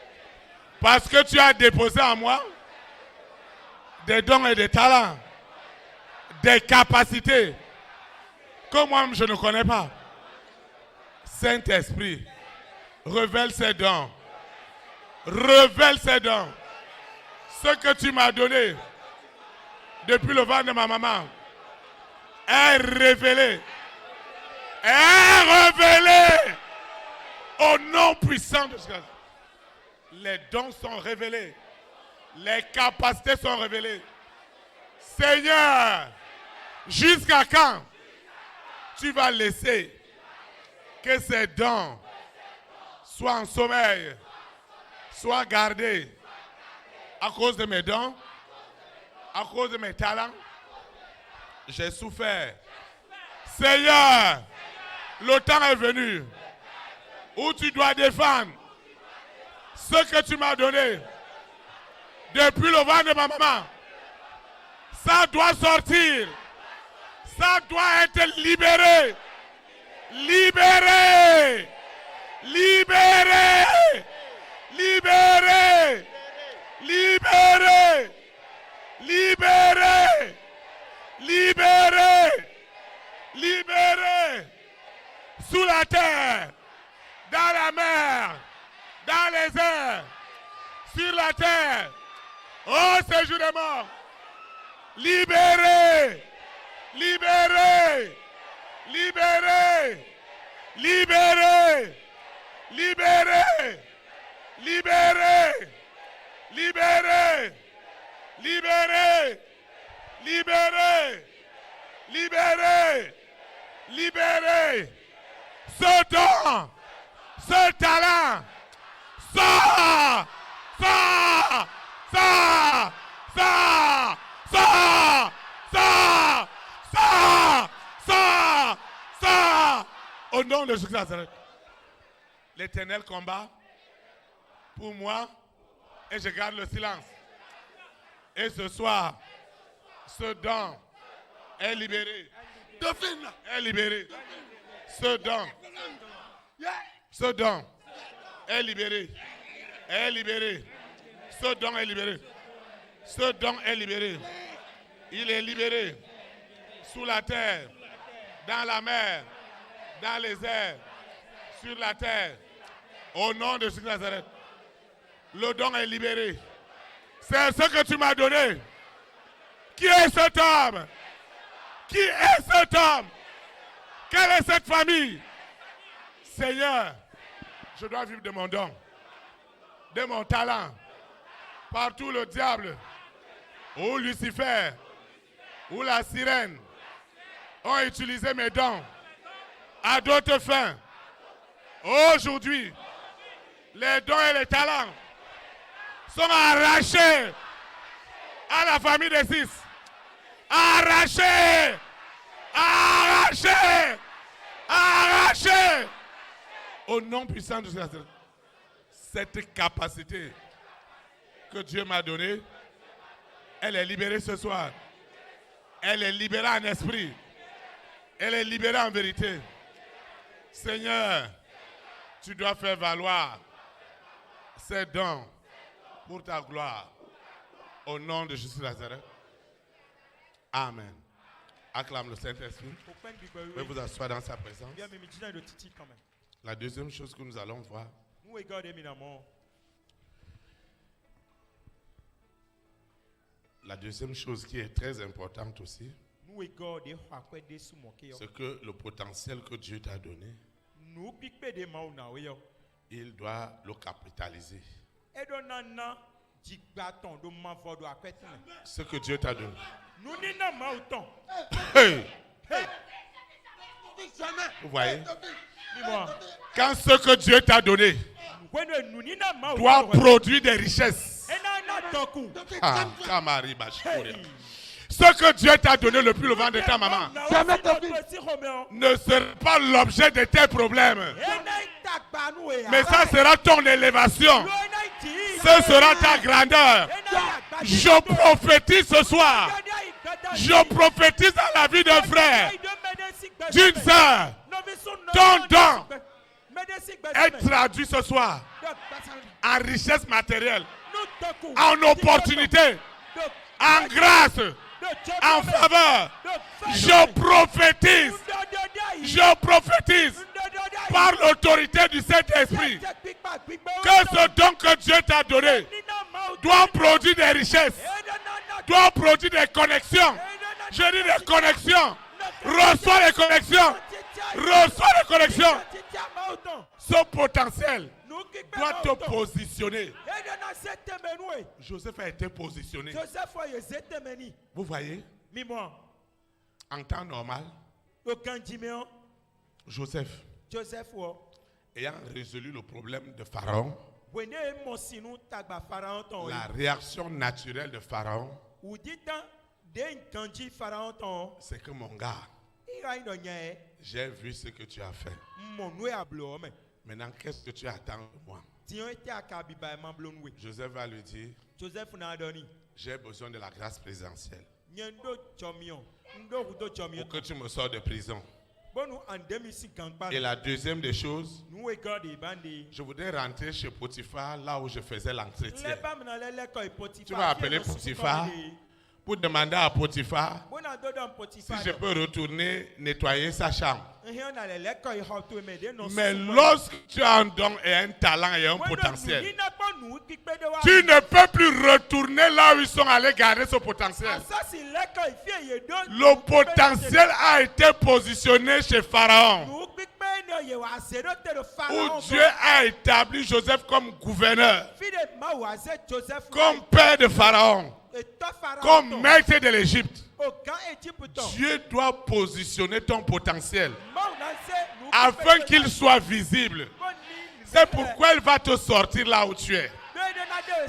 Speaker 1: parce que tu as déposé en moi des dons et des talents, des capacités que moi-même je ne connais pas. Saint-Esprit, révèle ces dons. Révèle ces dons. Ce que tu m'as donné depuis le ventre de ma maman est révélé. Est révélé au nom puissant de Jésus. Les dons sont révélés. Les capacités sont révélées. Seigneur, jusqu'à quand tu vas laisser que ces dons soient en sommeil, soient gardés à cause de mes dons, à cause de mes talents? J'ai souffert. Seigneur, le temps est venu où tu dois défendre ce que tu m'as donné depuis le ventre de ma maman. Ça doit sortir. Ça doit être libéré. Libéré. Libéré. Libéré. Libéré. Libéré. Libéré. Libéré. Sous la terre, dans la mer, dans les airs, sur la terre, au séjour des morts. Libéré. Libéré. Libéré. Libéré. Libéré. Libéré. Libéré. Libéré. Libéré. Libéré. Libéré. Ce don, ce talent, ça, ça, ça, ça, ça, ça, ça, ça, ça, au nom de Jésus Nazareth. L'Éternel combat pour moi et je garde le silence. Et ce soir, ce don est libéré. Dauphine est libéré. Ce don est libéré. Est libéré. Ce don est libéré. Ce don est libéré. Il est libéré sous la terre, dans la mer, dans les airs, sur la terre. Au nom de Jésus Nazareth. Le don est libéré. C'est ce que tu m'as donné. Qui est cet homme? Qui est cet homme? Quelle est cette famille? Seigneur, je dois vivre de mon don, de mon talent. Partout le diable, ou Lucifer, ou la sirène ont utilisé mes dons à d'autres fins. Aujourd'hui, les dons et les talents sont arrachés à la famille des six. Arrachés! Arrachés! Arrachés! Au nom puissant de Jésus, cette capacité que Dieu m'a donnée, elle est libérée ce soir. Elle est libérée en esprit. Elle est libérée en vérité. Seigneur, tu dois faire valoir ces dons pour ta gloire. Au nom de Jésus Nazareth. Amen. Acclame le Saint-Esprit. Pouvez vous asseoir dans sa présence. La deuxième chose que nous allons voir, la deuxième chose qui est très importante aussi, c'est que le potentiel que Dieu t'a donné, il doit le capitaliser. Ce que Dieu t'a donné. Hey. Vous voyez? Quand ce que Dieu t'a donné doit produire des richesses. Ce que Dieu t'a donné le plus longtemps de ta maman ne sera pas l'objet de tes problèmes. Mais ça sera ton élévation. Ce sera ta grandeur. Je prophétise ce soir. Je prophétise dans la vie d'un frère, d'une sœur. Ton don est traduit ce soir en richesse matérielle, en opportunité, en grâce, en faveur. Je prophétise par l'autorité du Saint-Esprit que ce don que Dieu t'a donné doit produire des richesses, doit produire des connexions. Je dis des connexions. Reçois les connexions. Reçois les connexions. Ce potentiel doit te positionner. Joseph a été positionné. Vous voyez? En temps normal, Joseph, ayant résolu le problème de Pharaon, la réaction naturelle de Pharaon, c'est que mon gars, j'ai vu ce que tu as fait. Maintenant, qu'est-ce que tu attends de moi? Joseph va lui dire, j'ai besoin de la grâce présidentielle pour que tu me sors de prison. Et la deuxième des choses, je voudrais rentrer chez Potiphar, là où je faisais l'entretien. Tu vas appeler Potiphar pour demander à Potiphar si je peux retourner nettoyer sa chambre. Mais lorsque tu as un don et un talent et un potentiel, tu ne peux plus retourner là où ils sont allés garder ce potentiel. Le potentiel a été positionné chez Pharaon, où Dieu a établi Joseph comme gouverneur, comme père de Pharaon, comme maître de l'Égypte. Dieu doit positionner ton potentiel afin qu'il soit visible. C'est pourquoi il va te sortir là où tu es.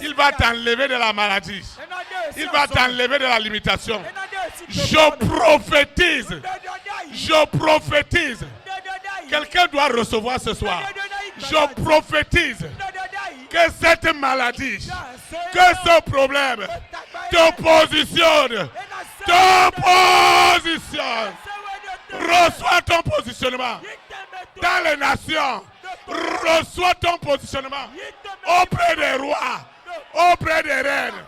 Speaker 1: Il va t'enlever de la maladie. Il va t'enlever de la limitation. Je prophétise. Je prophétise. Quelqu'un doit recevoir ce soir. Je prophétise que cette maladie, que ce problème te positionne. Te positionne. Reçois ton positionnement dans les nations. Reçois ton positionnement auprès des rois, auprès des reines.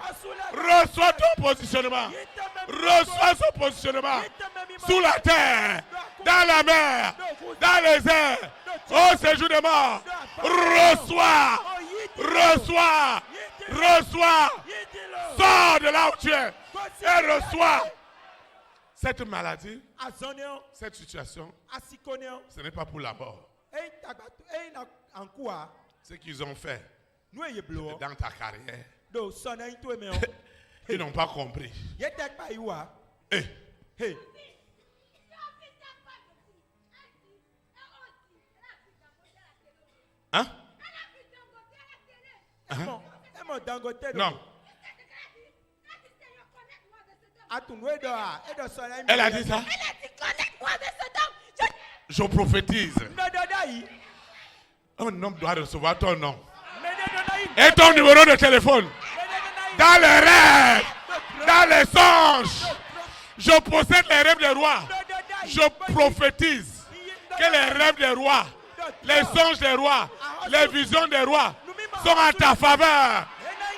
Speaker 1: Reçois ton positionnement. Reçois son positionnement sous la terre, dans la mer, dans les airs, au séjour des morts. Reçois, reçois, reçois. Sors de là où tu es et reçois. Cette maladie, cette situation, ce n'est pas pour la mort. Ce qu'ils ont fait dans ta carrière, ils n'ont pas compris. Hey. Hein? Non. Elle a dit ça? Je prophétise. Un homme doit recevoir ton nom et ton numéro de téléphone dans les rêves, dans les songes. Je possède les rêves des rois. Je prophétise que les rêves des rois, les songes des rois, les visions des rois sont en ta faveur.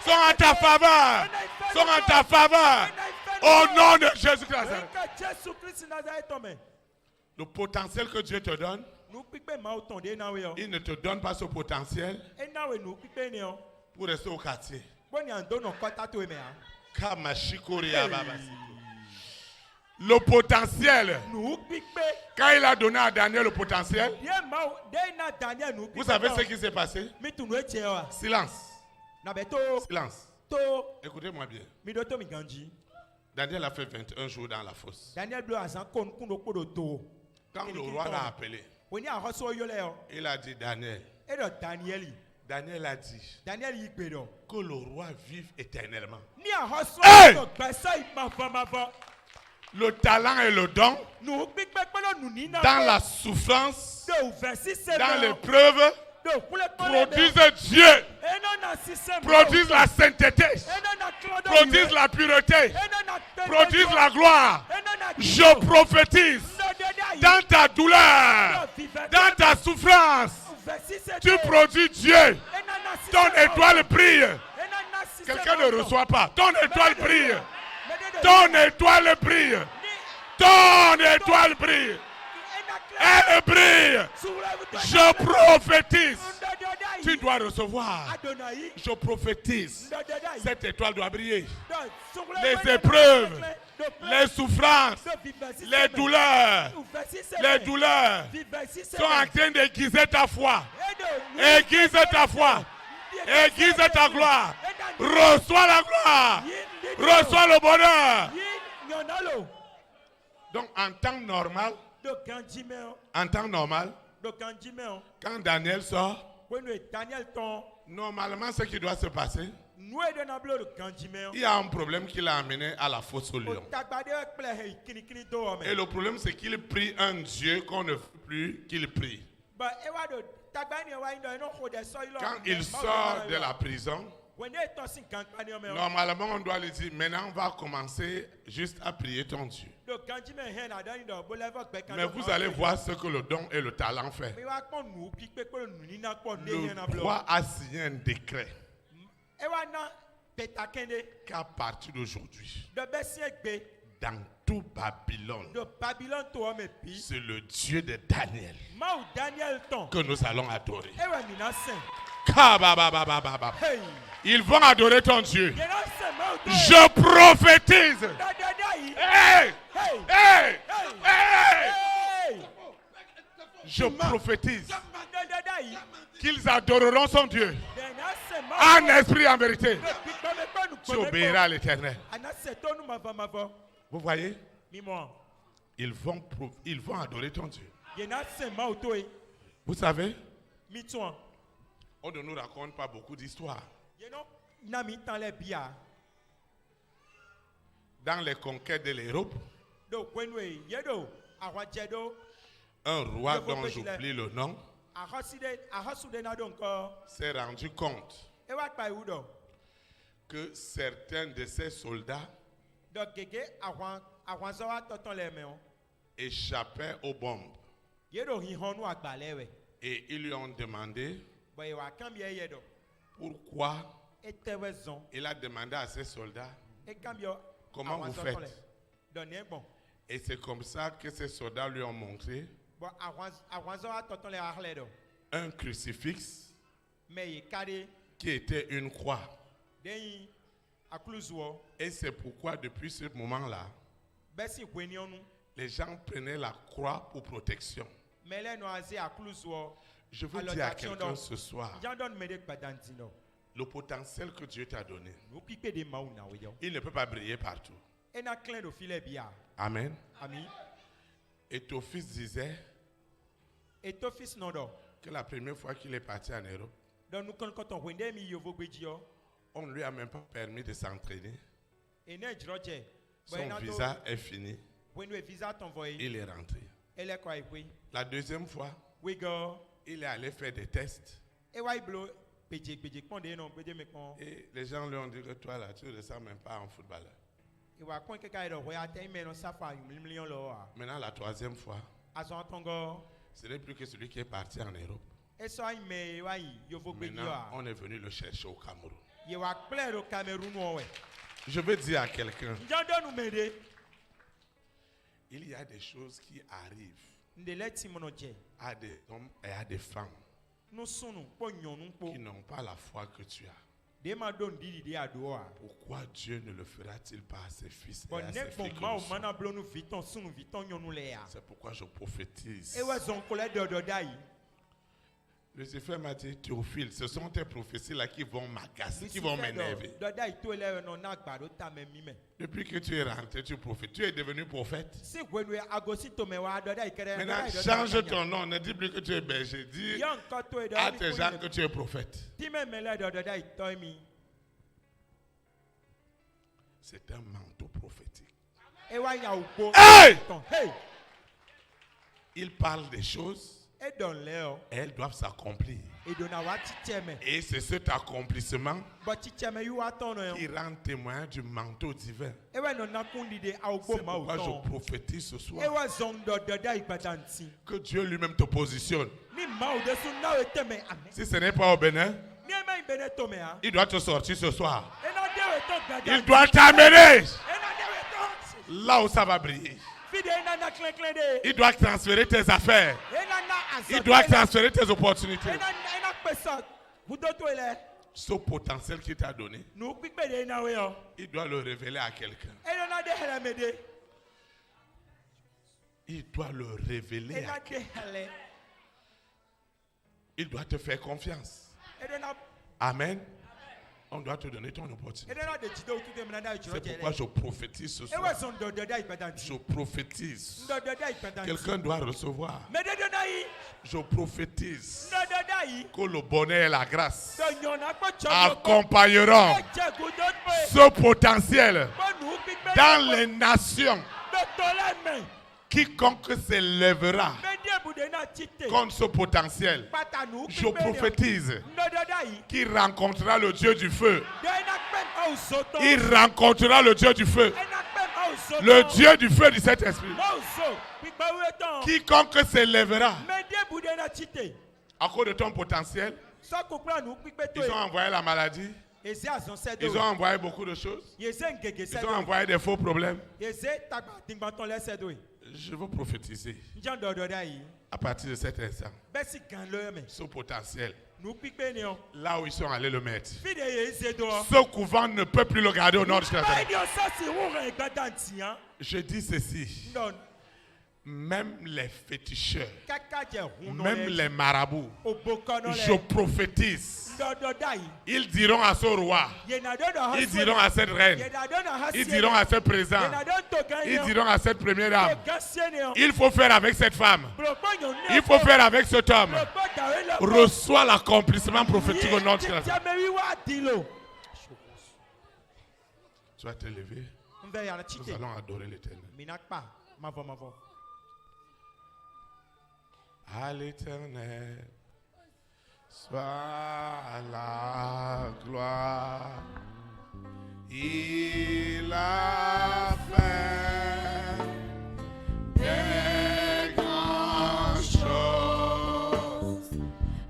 Speaker 1: Sont en ta faveur. Sont en ta faveur. Au nom de Jésus-Christ. Le potentiel que Dieu te donne, il ne te donne pas ce potentiel pour rester au quartier. Le potentiel, quand il a donné à Daniel le potentiel, vous savez ce qui s'est passé? Silence. Silence. Écoutez-moi bien. Daniel a fait 21 jours dans la fosse. Quand le roi l'a appelé, il a dit Daniel. Daniel a dit que le roi vive éternellement. Hey! Le talent et le don, dans la souffrance, dans l'épreuve, produisent Dieu, produisent la sainteté, produisent la pureté, produisent la gloire. Je prophétise dans ta douleur, dans ta souffrance, tu produis Dieu. Ton étoile brille. Quelqu'un ne reçoit pas. Ton étoile brille. Ton étoile brille. Ton étoile brille. Elle brille. Je prophétise. Tu dois recevoir. Je prophétise. Cette étoile doit briller. Les épreuves, les souffrances, les douleurs sont en train d'aiguiser ta foi. Aiguise ta foi. Aiguise ta gloire. Reçois la gloire. Reçois le bonheur. Donc en temps normal, quand Daniel sort, normalement ce qui doit se passer, il y a un problème qui l'a amené à la fosse au lion. Et le problème c'est qu'il prie un Dieu qu'on ne veut plus qu'il prie. Quand il sort de la prison, normalement on doit lui dire maintenant on va commencer juste à prier ton Dieu. Mais vous allez voir ce que le don et le talent fait. Le roi a signé un décret qu'à partir d'aujourd'hui, dans tout Babylone, c'est le Dieu de Daniel que nous allons adorer. Ils vont adorer ton Dieu. Je prophétise. Hey! Hey! Hey! Je prophétise qu'ils adoreront son Dieu en esprit et en vérité. Tu obéiras à l'Éternel. Vous voyez? Ils vont adorer ton Dieu. Vous savez? On ne nous raconte pas beaucoup d'histoires. Dans les conquêtes de l'Europe, un roi dont j'oublie le nom s'est rendu compte que certains de ses soldats échappaient aux bombes. Et ils lui ont demandé pourquoi. Il a demandé à ses soldats comment vous faites. Et c'est comme ça que ces soldats lui ont montré un crucifix qui était une croix. Et c'est pourquoi depuis ce moment-là, les gens prenaient la croix pour protection. Je veux dire à quelqu'un ce soir, le potentiel que Dieu t'a donné, il ne peut pas briller partout. Amen. Et ton fils disait que la première fois qu'il est parti en Europe, on ne lui a même pas permis de s'entraîner. Son visa est fini. Il est rentré. La deuxième fois, il est allé faire des tests. Et les gens lui ont dit que toi là, tu ne ressembles même pas à un footballeur. Maintenant, la troisième fois, ce n'est plus que celui qui est parti en Europe. Maintenant, on est venu le chercher au Cameroun. Je veux dire à quelqu'un, il y a des choses qui arrivent à des hommes et à des femmes qui n'ont pas la foi que tu as. Pourquoi Dieu ne le fera-t-il pas à ses fils et à ses filles que nous sommes? C'est pourquoi je prophétise. Lucifer m'a dit, Théophile, ce sont tes prophéties là qui vont m'agacer, qui vont m'énerver. Depuis que tu es rentré, tu prophètes. Tu es devenu prophète. Maintenant, change ton nom. Ne dis plus que tu es berger. Dis à tes gens que tu es prophète. C'est un manteau prophétique. Hey! Il parle des choses. Elles doivent s'accomplir. Et c'est cet accomplissement qui rend témoin du manteau divin. C'est pourquoi je prophétise ce soir que Dieu lui-même te positionne. Si ce n'est pas au Bénin, il doit te sortir ce soir. Il doit t'amener là où ça va briller. Il doit transférer tes affaires. Il doit transférer tes opportunités. Ce potentiel qu'il t'a donné, il doit le révéler à quelqu'un. Il doit le révéler à quelqu'un. Il doit te faire confiance. Amen. On doit te donner ton opportunité. C'est pourquoi je prophétise ce soir. Je prophétise. Quelqu'un doit recevoir. Je prophétise que le bonheur et la grâce accompagneront ce potentiel dans les nations. Quiconque s'élèvera contre ce potentiel, je prophétise qu'il rencontrera le Dieu du feu. Il rencontrera le Dieu du feu. Le Dieu du feu du Saint-Esprit. Quiconque s'élèvera à cause de ton potentiel, ils ont envoyé la maladie. Ils ont envoyé beaucoup de choses. Ils ont envoyé des faux problèmes. Je veux prophétiser à partir de cet instant ce potentiel. Là où ils sont allés le mettre. Ce couvent ne peut plus le garder au nord de la. Je dis ceci. Même les féticheurs, même les marabouts, je prophétise. Ils diront à ce roi, ils diront à cette reine, ils diront à ce président, ils diront à cette première dame, il faut faire avec cette femme, il faut faire avec cet homme. Reçois l'accomplissement prophétique au nom de Jésus. Tu vas te lever, nous allons adorer l'Éternel. À l'Éternel soit la gloire. Il a fait des grandes choses.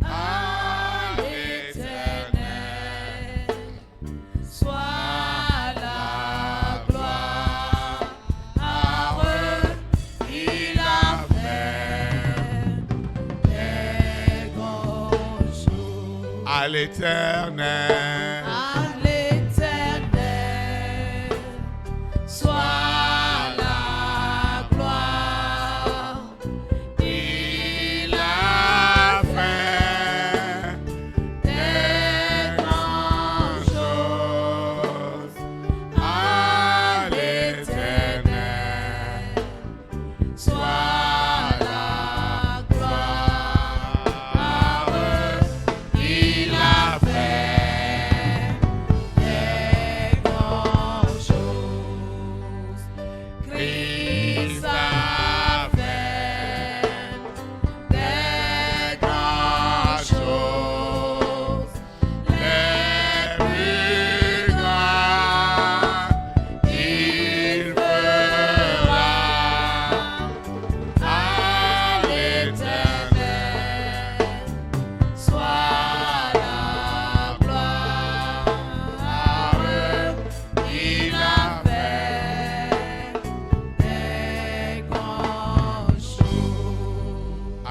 Speaker 1: À l'Éternel
Speaker 2: soit la gloire. Il a
Speaker 1: à l'Éternel.
Speaker 2: À l'Éternel soit la gloire.
Speaker 1: Il a fait des grandes choses. À l'Éternel soit la gloire. Il a fait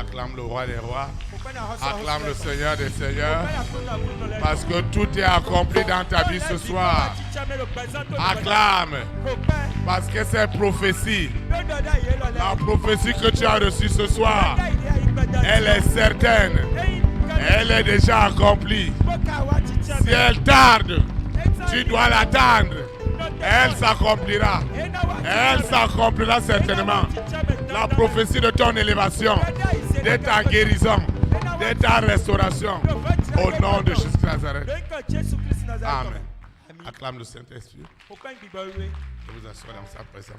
Speaker 1: Acclame le roi des rois. Acclame le Seigneur des seigneurs. Parce que tout est accompli dans ta vie ce soir. Acclame. Parce que c'est prophétie. La prophétie que tu as reçue ce soir, elle est certaine. Elle est déjà accomplie. Si elle tarde, tu dois l'attendre. Elle s'accomplira. Elle s'accomplira certainement. La prophétie de ton élévation, de ta guérison, de ta restauration. Au nom de Jésus Nazareth. Amen. Acclame le Saint-Esprit. Je vous assure dans sa présence.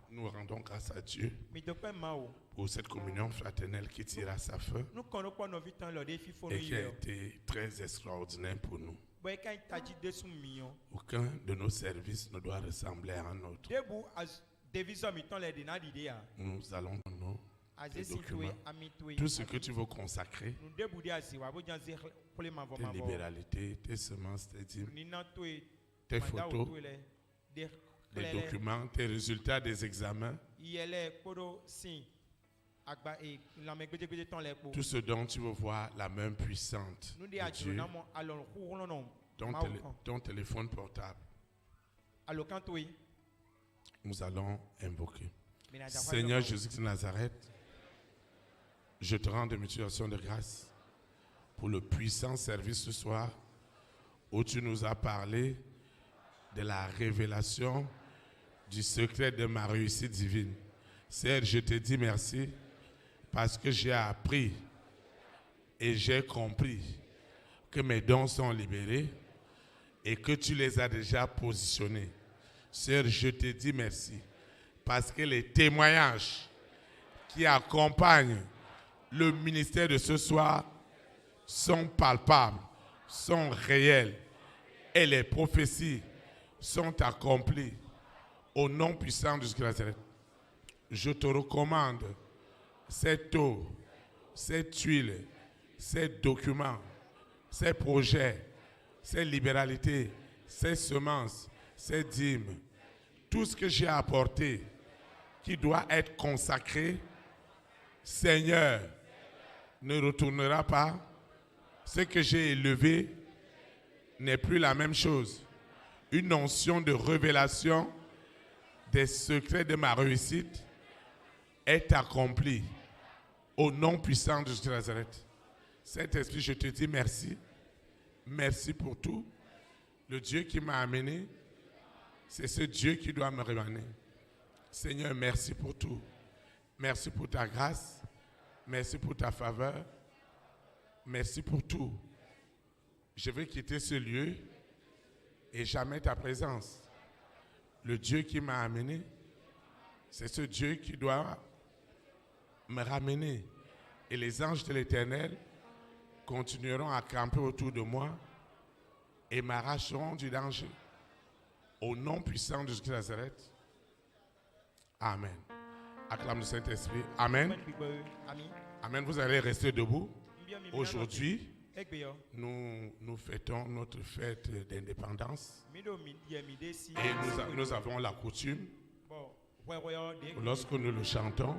Speaker 1: Nous rendons grâce à Dieu pour cette communion fraternelle qui tire à sa fin et qui a été très extraordinaire pour nous. Aucun de nos services ne doit ressembler à un autre. Nous allons dans nos documents. Tout ce que tu veux consacrer, tes libéralités, tes semences, tes dîmes, tes photos, les documents, tes résultats des examens, tout ce dont tu veux voir la main puissante de Dieu, ton téléphone portable, nous allons invoquer. Seigneur Jésus de Nazareth, je te rends des mutilations de grâce pour le puissant service ce soir où tu nous as parlé de la révélation du secret de ma réussite divine. Seigneur, je te dis merci parce que j'ai appris et j'ai compris que mes dons sont libérés et que tu les as déjà positionnés. Seigneur, je te dis merci parce que les témoignages qui accompagnent le ministère de ce soir sont palpables, sont réels et les prophéties sont accomplies au nom puissant de Jésus-Christ. Je te recommande cette eau, cette huile, ces documents, ces projets, ces libéralités, ces semences, ces dîmes, tout ce que j'ai apporté qui doit être consacré, Seigneur, ne retournera pas. Ce que j'ai élevé n'est plus la même chose. Une onction de révélation des secrets de ma réussite est accomplie au nom puissant de Jésus de Nazareth. Saint-Esprit, je te dis merci. Merci pour tout. Le Dieu qui m'a amené, c'est ce Dieu qui doit me ramener. Seigneur, merci pour tout. Merci pour ta grâce. Merci pour ta faveur. Merci pour tout. Je vais quitter ce lieu et jamais ta présence. Le Dieu qui m'a amené, c'est ce Dieu qui doit me ramener. Et les anges de l'Éternel continueront à camper autour de moi et m'arracheront du danger. Au nom puissant de Jésus de Nazareth. Amen. Acclame le Saint-Esprit. Amen. Amen. Vous allez rester debout. Aujourd'hui, nous fêtons notre fête d'indépendance. Et nous avons la coutume, lorsque nous le chantons,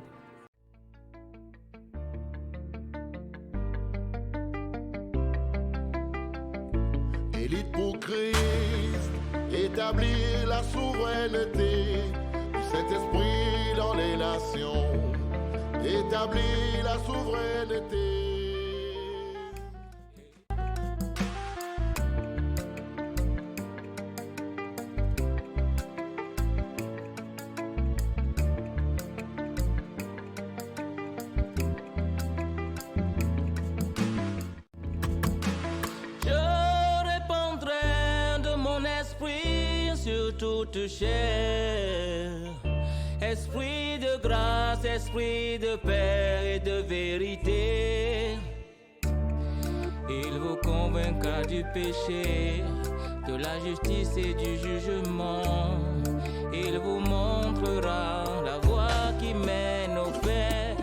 Speaker 3: élite pour Christ, établir la souveraineté du Saint-Esprit dans les nations, établir la souveraineté.
Speaker 2: Toute chair, esprit de grâce, esprit de paix et de vérité, il vous convaincra du péché, de la justice et du jugement, il vous montrera la voie qui mène au Père.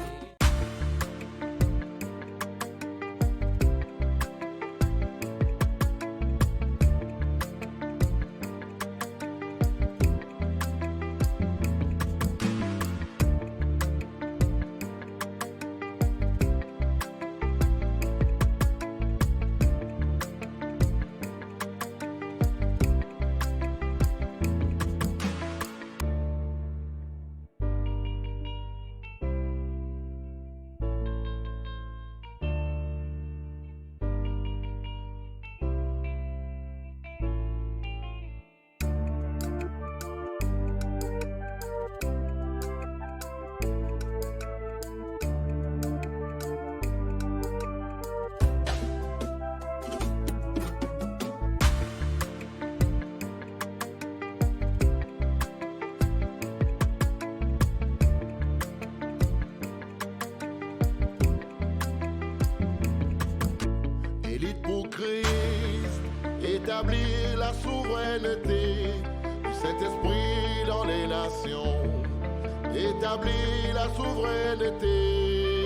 Speaker 3: établir la souveraineté du Saint-Esprit dans les nations. Établir la souveraineté.